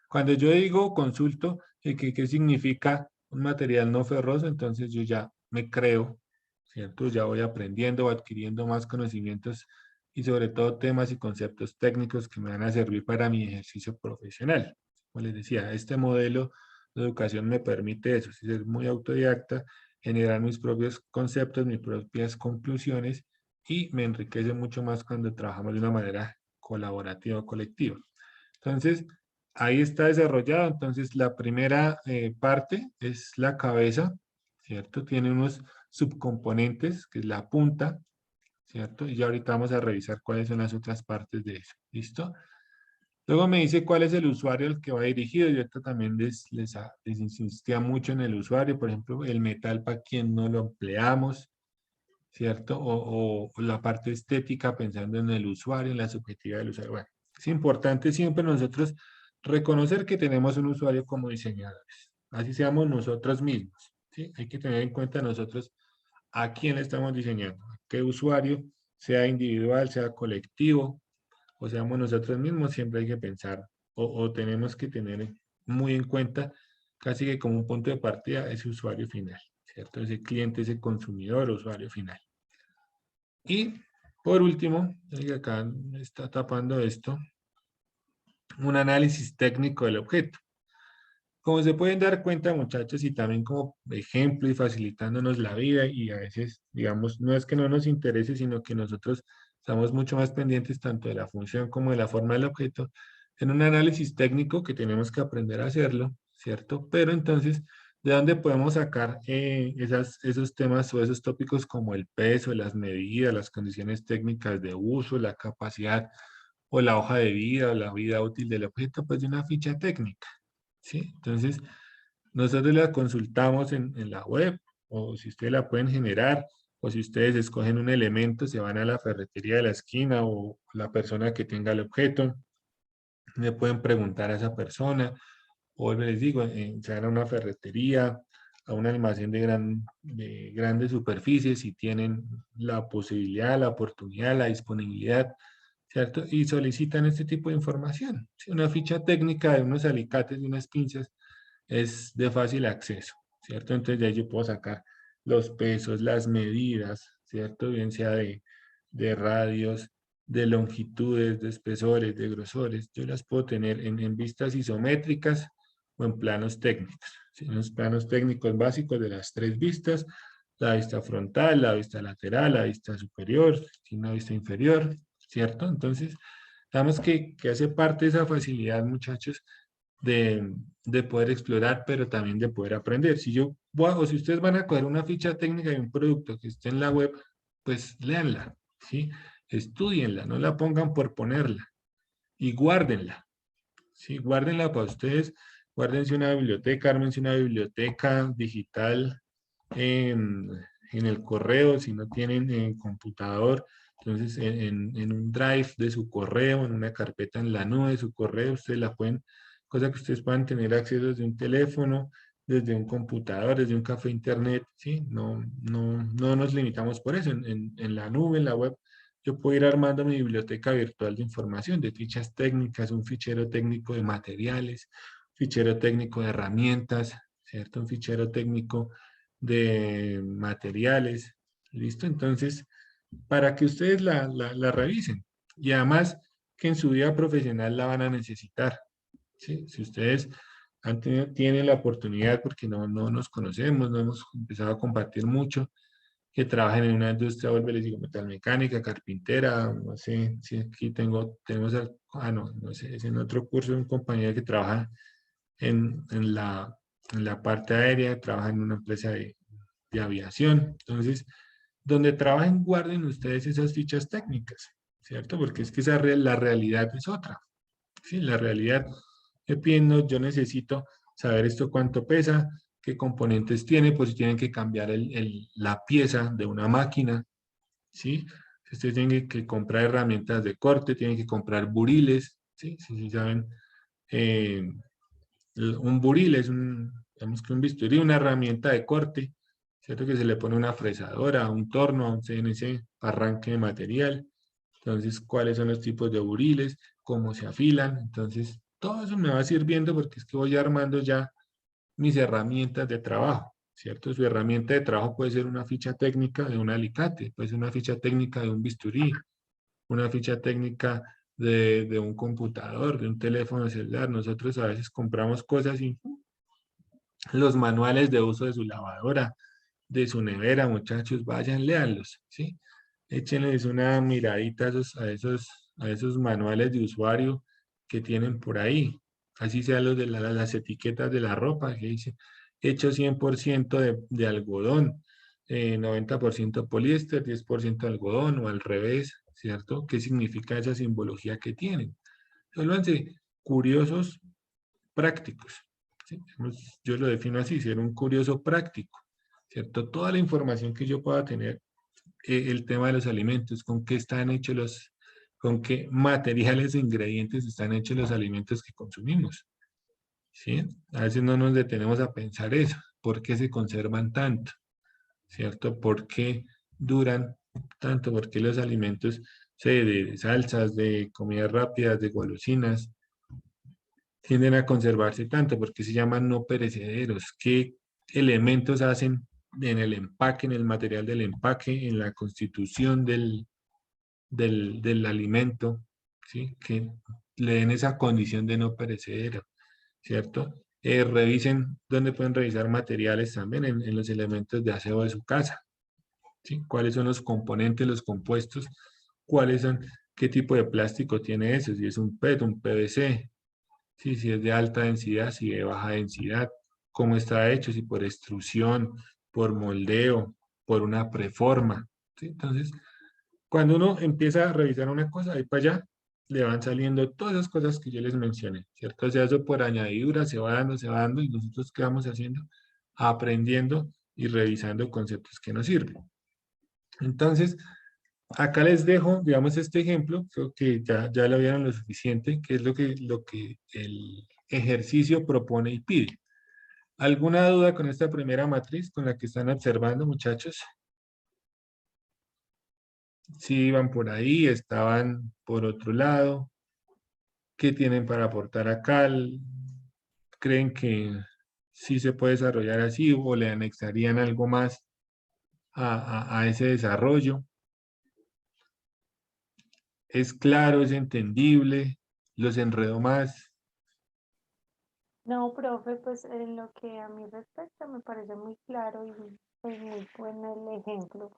Cuando yo digo consulto, ¿qué significa un material no ferroso? Entonces yo ya me creo, ¿cierto? Ya voy aprendiendo o adquiriendo más conocimientos y sobre todo temas y conceptos técnicos que me van a servir para mi ejercicio profesional. Como les decía, este modelo de educación me permite eso, ser muy autodidacta, generar mis propios conceptos, mis propias conclusiones y me enriquece mucho más cuando trabajamos de una manera colaborativa o colectiva. Entonces, ahí está desarrollado. Entonces, la primera parte es la cabeza, ¿cierto? Tiene unos subcomponentes, que es la punta, ¿cierto? Y ya ahorita vamos a revisar cuáles son las otras partes de eso. ¿Listo? Luego me dice cuál es el usuario al que va dirigido. Yo esto también les insistía mucho en el usuario. Por ejemplo, el metal para quien no lo empleamos, ¿cierto? O la parte estética pensando en el usuario, en la subjetividad del usuario. Bueno, es importante siempre nosotros reconocer que tenemos un usuario como diseñadores, así seamos nosotros mismos, ¿sí? Hay que tener en cuenta nosotros a quién le estamos diseñando, a qué usuario, sea individual, sea colectivo, o seamos nosotros mismos, siempre hay que pensar o tenemos que tener muy en cuenta casi que como un punto de partida ese usuario final, ¿cierto? Ese cliente, ese consumidor, usuario final. Y por último, acá me está tapando esto, un análisis técnico del objeto. Como se pueden dar cuenta, muchachos, y también como ejemplo y facilitándonos la vida, y a veces, digamos, no es que no nos interese, sino que nosotros estamos mucho más pendientes tanto de la función como de la forma del objeto, en un análisis técnico que tenemos que aprender a hacerlo, ¿cierto? Pero entonces, ¿de dónde podemos sacar esos temas o esos tópicos como el peso, las medidas, las condiciones técnicas de uso, la capacidad o la hoja de vida o la vida útil del objeto? Pues de una ficha técnica. ¿Sí? Entonces, nosotros la consultamos en la web, o si ustedes la pueden generar, o si ustedes escogen un elemento, se van a la ferretería de la esquina o la persona que tenga el objeto, le pueden preguntar a esa persona, o les digo, se van a una ferretería, a un almacén de grandes superficies, si tienen la posibilidad, la oportunidad, la disponibilidad, ¿cierto? Y solicitan este tipo de información. ¿Sí? Una ficha técnica de unos alicates y unas pinzas es de fácil acceso, ¿cierto? Entonces de ahí yo puedo sacar los pesos, las medidas, ¿cierto? Bien sea de radios, de longitudes, de espesores, de grosores. Yo las puedo tener en vistas isométricas o en planos técnicos. ¿Sí? En los planos técnicos básicos de las 3 vistas, la vista frontal, la vista lateral, la vista superior, una vista inferior, ¿cierto? Entonces, digamos que hace parte de esa facilidad, muchachos, de poder explorar, pero también de poder aprender. Si yo voy o si ustedes van a coger una ficha técnica de un producto que esté en la web, pues léanla, ¿sí? Estúdienla, no la pongan por ponerla y guárdenla, ¿sí? Guárdenla para ustedes, guárdense una biblioteca, ármense una biblioteca digital en, en el correo, si no tienen en computador, entonces en un drive de su correo, en una carpeta en la nube de su correo, ustedes la pueden, cosa que ustedes puedan tener acceso desde un teléfono, desde un computador, desde un café internet, ¿sí? No nos limitamos por eso, en la nube, en la web, yo puedo ir armando mi biblioteca virtual de información, de fichas técnicas, un fichero técnico de materiales, fichero técnico de herramientas, ¿cierto? Un fichero técnico de materiales, ¿listo? Entonces, para que ustedes la revisen. Y además que en su vida profesional la van a necesitar, ¿sí? Si ustedes tienen la oportunidad, porque no nos conocemos, no hemos empezado a compartir mucho, que trabajen en una industria, vuelvo y les digo, metalmecánica, carpintera, no sé si aquí no sé, es en otro curso de un compañero que trabaja en la parte aérea, trabaja en una empresa de aviación. Entonces, donde trabajen, guarden ustedes esas fichas técnicas, ¿cierto? Porque es que la realidad es otra, ¿sí? La realidad, yo necesito saber esto cuánto pesa, qué componentes tiene, pues si tienen que cambiar la pieza de una máquina, ¿sí? Si ustedes tienen que comprar herramientas de corte, tienen que comprar buriles, ¿sí? Si saben, eh, un buril es digamos que un bisturí, una herramienta de corte, ¿cierto? Que se le pone una fresadora, un torno, un CNC, arranque de material. Entonces, ¿cuáles son los tipos de buriles? ¿Cómo se afilan? Entonces, todo eso me va sirviendo porque es que voy armando ya mis herramientas de trabajo, ¿cierto? Su herramienta de trabajo puede ser una ficha técnica de un alicate, puede ser una ficha técnica de un bisturí, una ficha técnica de un computador, de un teléfono celular. Nosotros a veces compramos cosas y los manuales de uso de su lavadora, de su nevera, muchachos, vayan, léanlos, ¿sí? Échenles una miradita a esos manuales de usuario que tienen por ahí. Así sean los de las etiquetas de la ropa, que dice hecho 100% de algodón, 90% poliéster, 10% algodón o al revés, ¿cierto? ¿Qué significa esa simbología que tienen? Vuélvanse curiosos prácticos. ¿Sí? Yo lo defino así, ser un curioso práctico, ¿cierto? Toda la información que yo pueda tener, el tema de los alimentos, con qué están hechos con qué materiales e ingredientes están hechos los alimentos que consumimos. ¿Sí? A veces no nos detenemos a pensar eso. ¿Por qué se conservan tanto? ¿Cierto? ¿Por qué duran tanto? ¿Por qué los alimentos de salsas, de comidas rápidas, de golosinas, tienden a conservarse tanto? ¿Por qué se llaman no perecederos? ¿Qué elementos hacen en el empaque, en el material del empaque, en la constitución del alimento, ¿sí? Que le den esa condición de no perecedero, ¿cierto? Revisen dónde pueden revisar materiales también en los elementos de aseo de su casa, ¿sí? ¿Cuáles son los componentes, los compuestos? ¿Cuáles son, qué tipo de plástico tiene eso? Si es un PET, un PVC, ¿sí? Si es de alta densidad, si de baja densidad, cómo está hecho, si por extrusión, por moldeo, por una preforma, ¿sí? Entonces, cuando uno empieza a revisar una cosa, ahí para allá, le van saliendo todas esas cosas que yo les mencioné, ¿cierto? O sea, eso por añadidura se va dando, y nosotros qué vamos haciendo, aprendiendo y revisando conceptos que nos sirven. Entonces, acá les dejo, digamos, este ejemplo, creo que ya lo vieron lo suficiente, que es lo que el ejercicio propone y pide. ¿Alguna duda con esta primera matriz con la que están observando, muchachos? Si iban por ahí, estaban por otro lado. ¿Qué tienen para aportar acá? ¿Creen que sí se puede desarrollar así o le anexarían algo más a ese desarrollo? ¿Es claro, es entendible? ¿Los enredo más? No, profe, pues en lo que a mí respecta me parece muy claro y pues, muy bueno el ejemplo,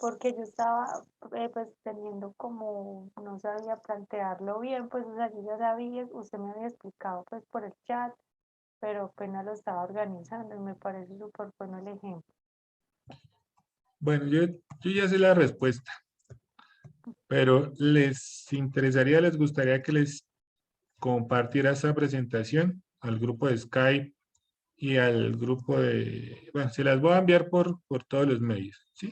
porque yo estaba pues teniendo como, no sabía plantearlo bien, pues o sea, yo ya sabía, usted me había explicado pues por el chat, pero apenas lo estaba organizando y me parece súper bueno el ejemplo. Bueno, yo ya sé la respuesta, pero ¿les interesaría, les gustaría que les compartiera esta presentación al grupo de Skype y al grupo de... Bueno, se las voy a enviar por todos los medios, ¿sí?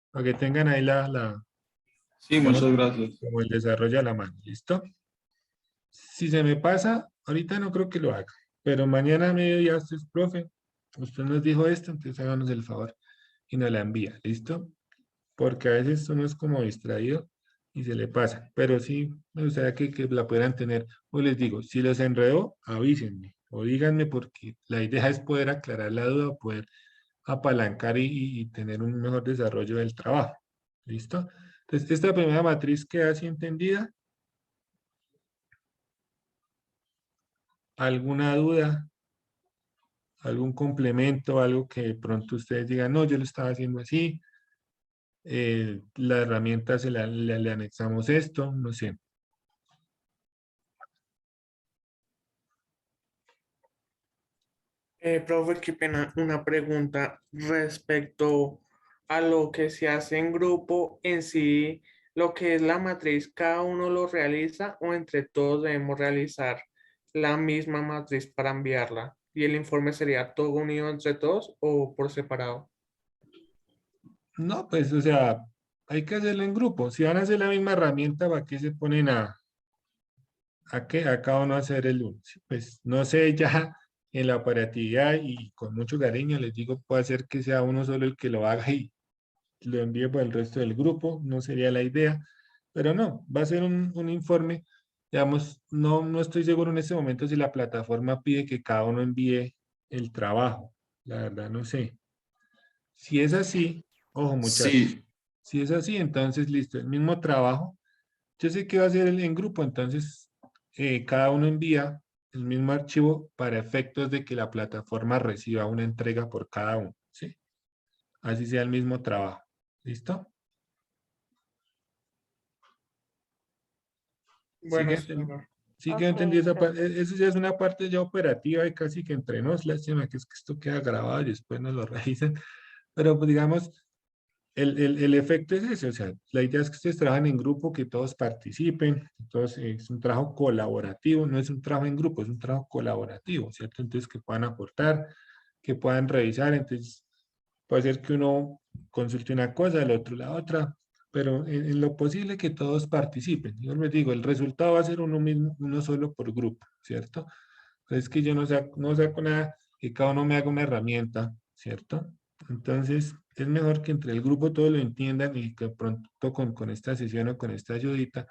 Para que tengan ahí Sí, digamos, muchas gracias. como el desarrollo a la mano, ¿listo? Si se me pasa, ahorita no creo que lo haga, pero mañana a mediodía usted es profe, usted nos dijo esto, entonces háganos el favor y nos la envía, ¿listo? Porque a veces uno es como distraído y se le pasa, pero sí me gustaría que la pudieran tener. Hoy les digo, si los enredó, avísenme o díganme porque la idea es poder aclarar la duda, poder apalancar y tener un mejor desarrollo del trabajo, ¿listo? Entonces, esta primera matriz queda así entendida. ¿Alguna duda? ¿Algún complemento? Algo que de pronto ustedes digan, no, yo lo estaba haciendo así. La herramienta le anexamos esto, no sé. Profe, qué pena, una pregunta respecto a lo que se hace en grupo en sí, lo que es la matriz, ¿cada uno lo realiza o entre todos debemos realizar la misma matriz para enviarla? ¿Y el informe sería todo unido entre todos o por separado? No, pues, o sea, hay que hacerlo en grupo. Si van a hacer la misma herramienta, ¿para qué se ponen a qué? A cada uno a hacer el uno. Sí, pues, no sé, ya en la operatividad y con mucho cariño les digo, puede ser que sea uno solo el que lo haga y lo envíe para el resto del grupo, no sería la idea, pero no, va a ser un informe, digamos, no estoy seguro en este momento si la plataforma pide que cada uno envíe el trabajo, la verdad no sé. Si es así, ojo muchachos, Sí, si es así, entonces listo, el mismo trabajo, yo sé que va a ser en grupo, entonces cada uno envía el mismo archivo para efectos de que la plataforma reciba una entrega por cada uno, ¿sí? Así sea el mismo trabajo, ¿listo? Bueno, Sigue, señor. sigue Ok, entendiendo esa profe. parte. Eso ya es una parte ya operativa y casi que entre nos. Lástima que es que esto queda grabado y después nos lo revisan. Pero pues, digamos, el efecto es ese. O sea, la idea es que ustedes trabajen en grupo, que todos participen. Entonces, es un trabajo colaborativo, no es un trabajo en grupo, es un trabajo colaborativo, ¿cierto? Entonces, que puedan aportar, que puedan revisar. Entonces, puede ser que uno consulte una cosa, el otro la otra, pero en lo posible que todos participen. Yo les digo, el resultado va a ser uno mismo, uno solo por grupo, ¿cierto? Es que yo no saco nada, que cada uno me haga una herramienta, ¿cierto? Entonces, es mejor que entre el grupo todos lo entiendan y que pronto con esta sesión o con esta ayudita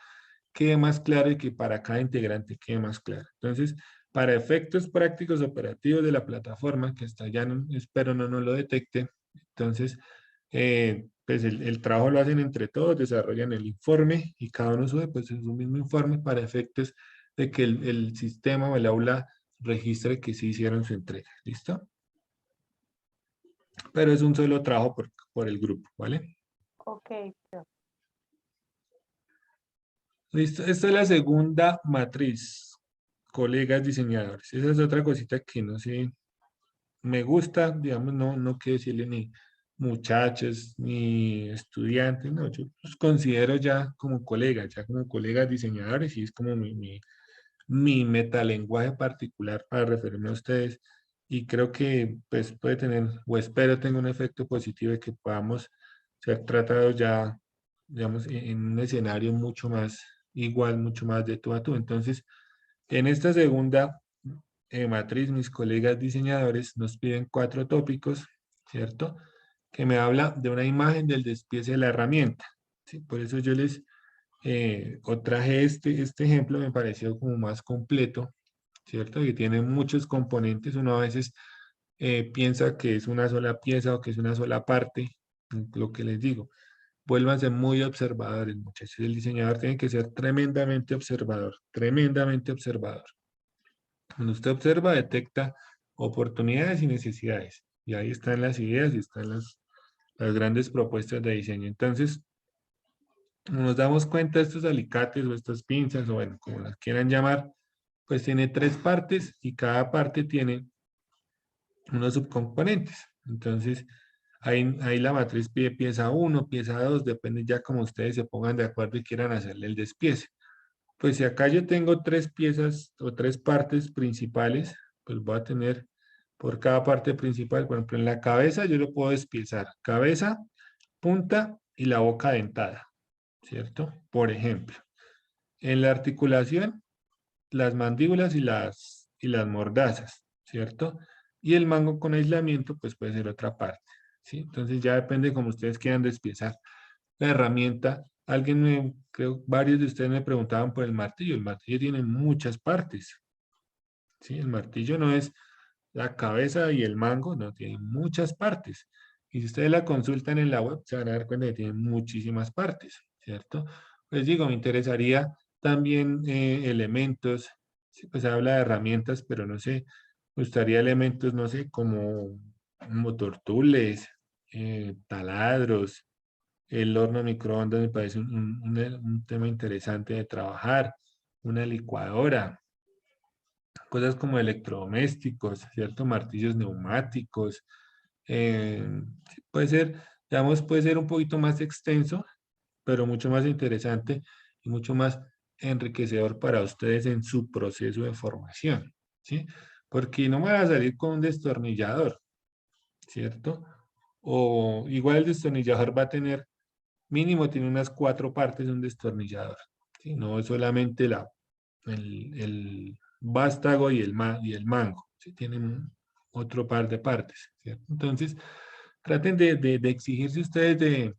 quede más claro y que para cada integrante quede más claro. Entonces, para efectos prácticos operativos de la plataforma, que hasta ya no, espero no nos lo detecte, entonces, pues el trabajo lo hacen entre todos, desarrollan el informe y cada uno sube pues su mismo informe para efectos de que el sistema o el aula registre que sí hicieron su entrega. ¿Listo? Pero es un solo trabajo por el grupo, ¿vale? Ok, Listo. Esta es la segunda matriz, colegas diseñadores. Esa es otra cosita que no sé, me gusta, digamos, no quiero decirle ni muchachos, ni estudiantes, no, yo los considero ya como colegas diseñadores y es como mi metalenguaje particular para referirme a ustedes y creo que pues puede tener, o espero tenga un efecto positivo de que podamos ser tratados ya, digamos, en un escenario mucho más igual, mucho más de tú a tú. Entonces, en esta segunda matriz, mis colegas diseñadores nos piden 4 tópicos, ¿cierto? Que me habla de una imagen del despiece de la herramienta. ¿Sí? Por eso yo les o traje este ejemplo, me pareció como más completo, ¿cierto? Que tiene muchos componentes, uno a veces piensa que es una sola pieza o que es una sola parte, lo que les digo. Vuélvanse muy observadores, muchachos. El diseñador tiene que ser tremendamente observador, tremendamente observador. Cuando usted observa, detecta oportunidades y necesidades. Y ahí están las ideas y están las grandes propuestas de diseño. Entonces, nos damos cuenta, estos alicates o estas pinzas, o bueno, como las quieran llamar, pues tiene 3 partes y cada parte tiene unos subcomponentes. Entonces, ahí la matriz pide pieza 1, pieza 2, depende ya como ustedes se pongan de acuerdo y quieran hacerle el despiece. Pues si acá yo tengo 3 piezas o 3 partes principales, pues voy a tener por cada parte principal, por ejemplo, en la cabeza yo lo puedo despiezar, cabeza, punta y la boca dentada, ¿cierto? Por ejemplo. En la articulación, las mandíbulas y las mordazas, ¿cierto? Y el mango con aislamiento, pues puede ser otra parte, ¿sí? Entonces ya depende como ustedes quieran despiezar la herramienta. Creo, varios de ustedes me preguntaban por el martillo. El martillo tiene muchas partes, ¿sí? El martillo no es la cabeza y el mango, no, tiene muchas partes. Y si ustedes la consultan en la web, se van a dar cuenta que tiene muchísimas partes, ¿cierto? Pues digo, me interesaría también elementos, sí, pues habla de herramientas, pero no sé, me gustaría elementos, no sé, como motortules, taladros, el horno microondas me parece un tema interesante de trabajar, una licuadora, cosas como electrodomésticos, ¿cierto? Martillos neumáticos. Puede ser, digamos, puede ser un poquito más extenso, pero mucho más interesante y mucho más enriquecedor para ustedes en su proceso de formación, ¿sí? Porque no me van a salir con un destornillador, ¿cierto? O igual el destornillador va a tener, mínimo tiene unas 4 partes de un destornillador, ¿sí? No es solamente el vástago y el mango, ¿sí? Tienen otro par de partes, ¿cierto? Entonces, traten de exigirse ustedes,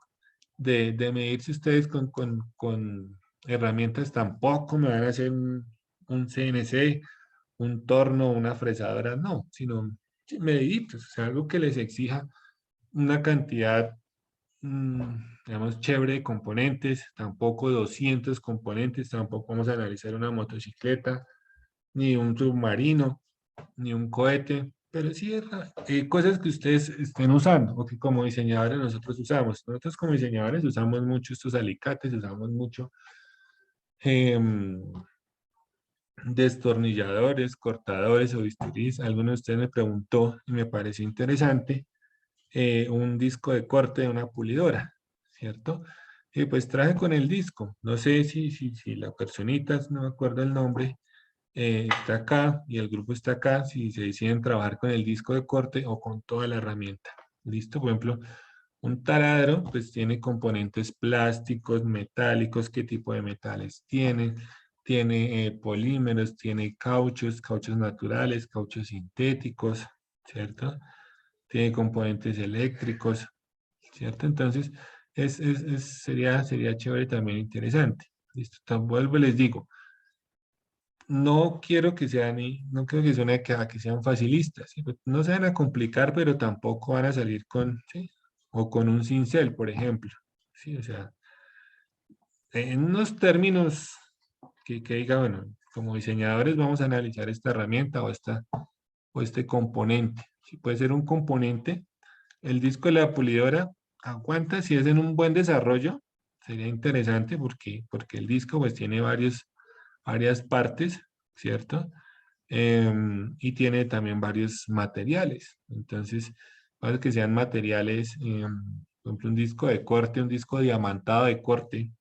de medirse ustedes con herramientas. Tampoco me van a hacer un CNC, un torno, una fresadora, no, sino sí, mediditos, o sea, algo que les exija una cantidad, digamos, chévere de componentes, tampoco 200 componentes, tampoco vamos a analizar una motocicleta, ni un submarino, ni un cohete, pero sí cosas que ustedes estén usando o que como diseñadores nosotros usamos. Nosotros como diseñadores usamos mucho estos alicates, usamos mucho em, destornilladores, cortadores o bisturís. Alguno de ustedes me preguntó y me pareció interesante un disco de corte de una pulidora, ¿cierto? Y pues traje con el disco. No sé si la personita, no me acuerdo el nombre, está acá y el grupo está acá, si se deciden trabajar con el disco de corte o con toda la herramienta. ¿Listo? Por ejemplo, Un taladro, pues tiene componentes plásticos, metálicos, qué tipo de metales tiene. Tiene polímeros, tiene cauchos, cauchos naturales, cauchos sintéticos, ¿cierto? Tiene componentes eléctricos, ¿cierto? Entonces, sería chévere también interesante. Listo, vuelvo y les digo, no quiero que sean, no quiero que suene que sean facilistas, ¿sí? Pues no se van a complicar, pero tampoco van a salir con, ¿sí? O con un cincel, por ejemplo, ¿sí? O sea, en unos términos que diga, bueno, como diseñadores vamos a analizar esta herramienta o este componente. Si puede ser un componente, el disco de la pulidora aguanta si es en un buen desarrollo, sería interesante porque el disco pues tiene varias partes, ¿cierto? Y tiene también varios materiales. Entonces, para que sean materiales, por ejemplo, un disco de corte, un disco diamantado de corte,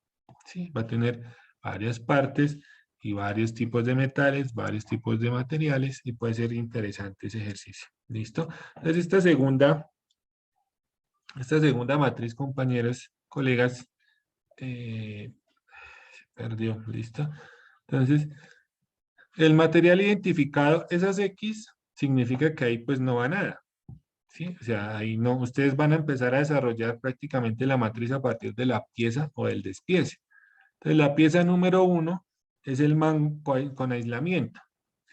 ¿sí? Va a tener varias partes y varios tipos de metales, varios tipos de materiales y puede ser interesante ese ejercicio. ¿Listo? Entonces, esta segunda matriz, compañeros, colegas, se perdió. ¿Listo? Entonces, el material identificado, esas X, significa que ahí pues no va nada. ¿Sí? O sea, ahí no, ustedes van a empezar a desarrollar prácticamente la matriz a partir de la pieza o del despiece. Entonces, la pieza número 1 es el mango con aislamiento,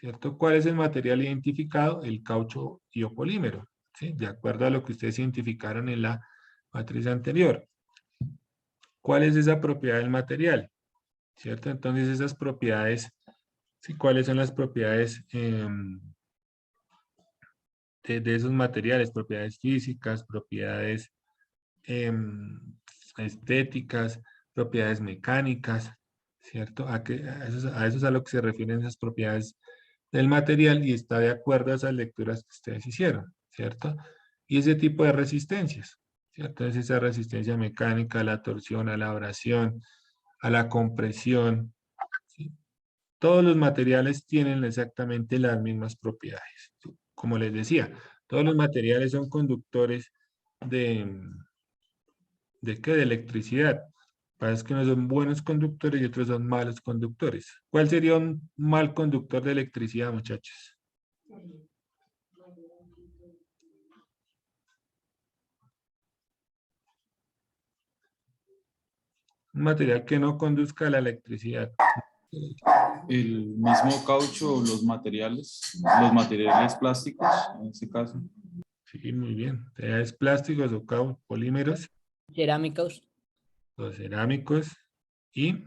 ¿cierto? ¿Cuál es el material identificado? El caucho biopolímero, ¿sí? De acuerdo a lo que ustedes identificaron en la matriz anterior. ¿Cuál es esa propiedad del material? ¿Cierto? Entonces, esas propiedades, ¿sí? ¿Cuáles son las propiedades de esos materiales? Propiedades físicas, propiedades estéticas, propiedades mecánicas, ¿cierto? A eso es a lo que se refieren esas propiedades del material y está de acuerdo a esas lecturas que ustedes hicieron, ¿cierto? Y ese tipo de resistencias, ¿cierto? Es esa resistencia mecánica a la torsión, a la abrasión, a la compresión, ¿sí? Todos los materiales tienen exactamente las mismas propiedades. Como les decía, todos los materiales son conductores de, ¿de qué? De electricidad. Pasa es que unos son buenos conductores y otros son malos conductores. ¿Cuál sería un mal conductor de electricidad, muchachos? Un material que no conduzca la electricidad. El mismo caucho o los materiales plásticos, en este caso. Sí, muy bien. Materiales plásticos o polímeros, Cerámicos, los cerámicos y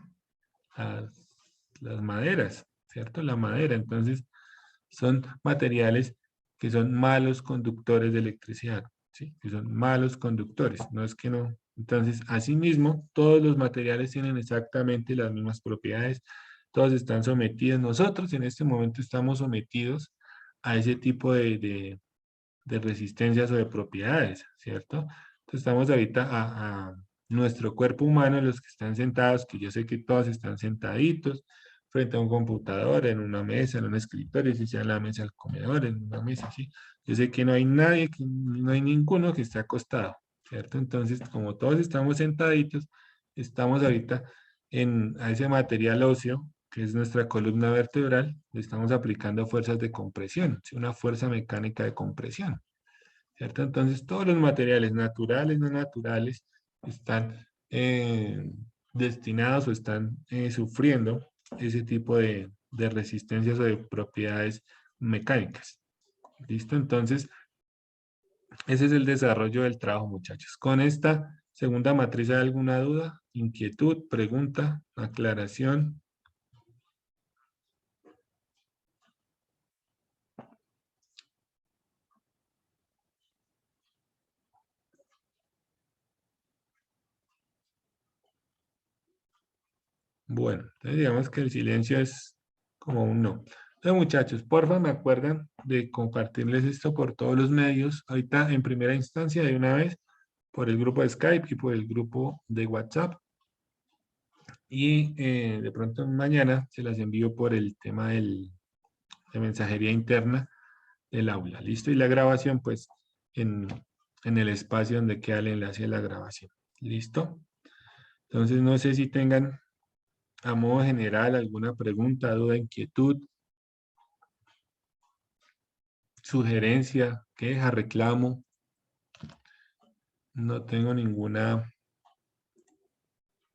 las maderas, ¿cierto? La madera. Entonces, son materiales que son malos conductores de electricidad, ¿sí? Que son malos conductores, no es que no. Entonces, asimismo, todos los materiales tienen exactamente las mismas propiedades, todos están sometidos. Nosotros en este momento estamos sometidos a ese tipo de resistencias o de propiedades, ¿cierto? Entonces, estamos ahorita a nuestro cuerpo humano, los que están sentados, que yo sé que todos están sentaditos, frente a un computador, en una mesa, en un escritorio, si sea en la mesa del comedor, en una mesa, ¿sí? Yo sé que no hay nadie, no hay ninguno que esté acostado, ¿cierto? Entonces, como todos estamos sentaditos, estamos ahorita a ese material óseo, que es nuestra columna vertebral, le estamos aplicando fuerzas de compresión, ¿sí? Una fuerza mecánica de compresión, ¿cierto? Entonces, todos los materiales naturales, no naturales, están destinados o están sufriendo ese tipo de resistencias o de propiedades mecánicas. ¿Listo? Entonces, ese es el desarrollo del trabajo, muchachos. Con esta segunda matriz, ¿hay alguna duda, inquietud, pregunta, aclaración? Bueno, entonces digamos que el silencio es como un no. Entonces, muchachos, porfa, me acuerdan de compartirles esto por todos los medios. Ahorita, en primera instancia, de una vez, por el grupo de Skype y por el grupo de WhatsApp. Y de pronto mañana se las envío por el tema de mensajería interna del aula. ¿Listo? Y la grabación, pues, en en el espacio donde queda el enlace de la grabación. ¿Listo? Entonces, no sé si tengan a modo general alguna pregunta, duda, inquietud, sugerencia, queja, reclamo. No tengo ninguna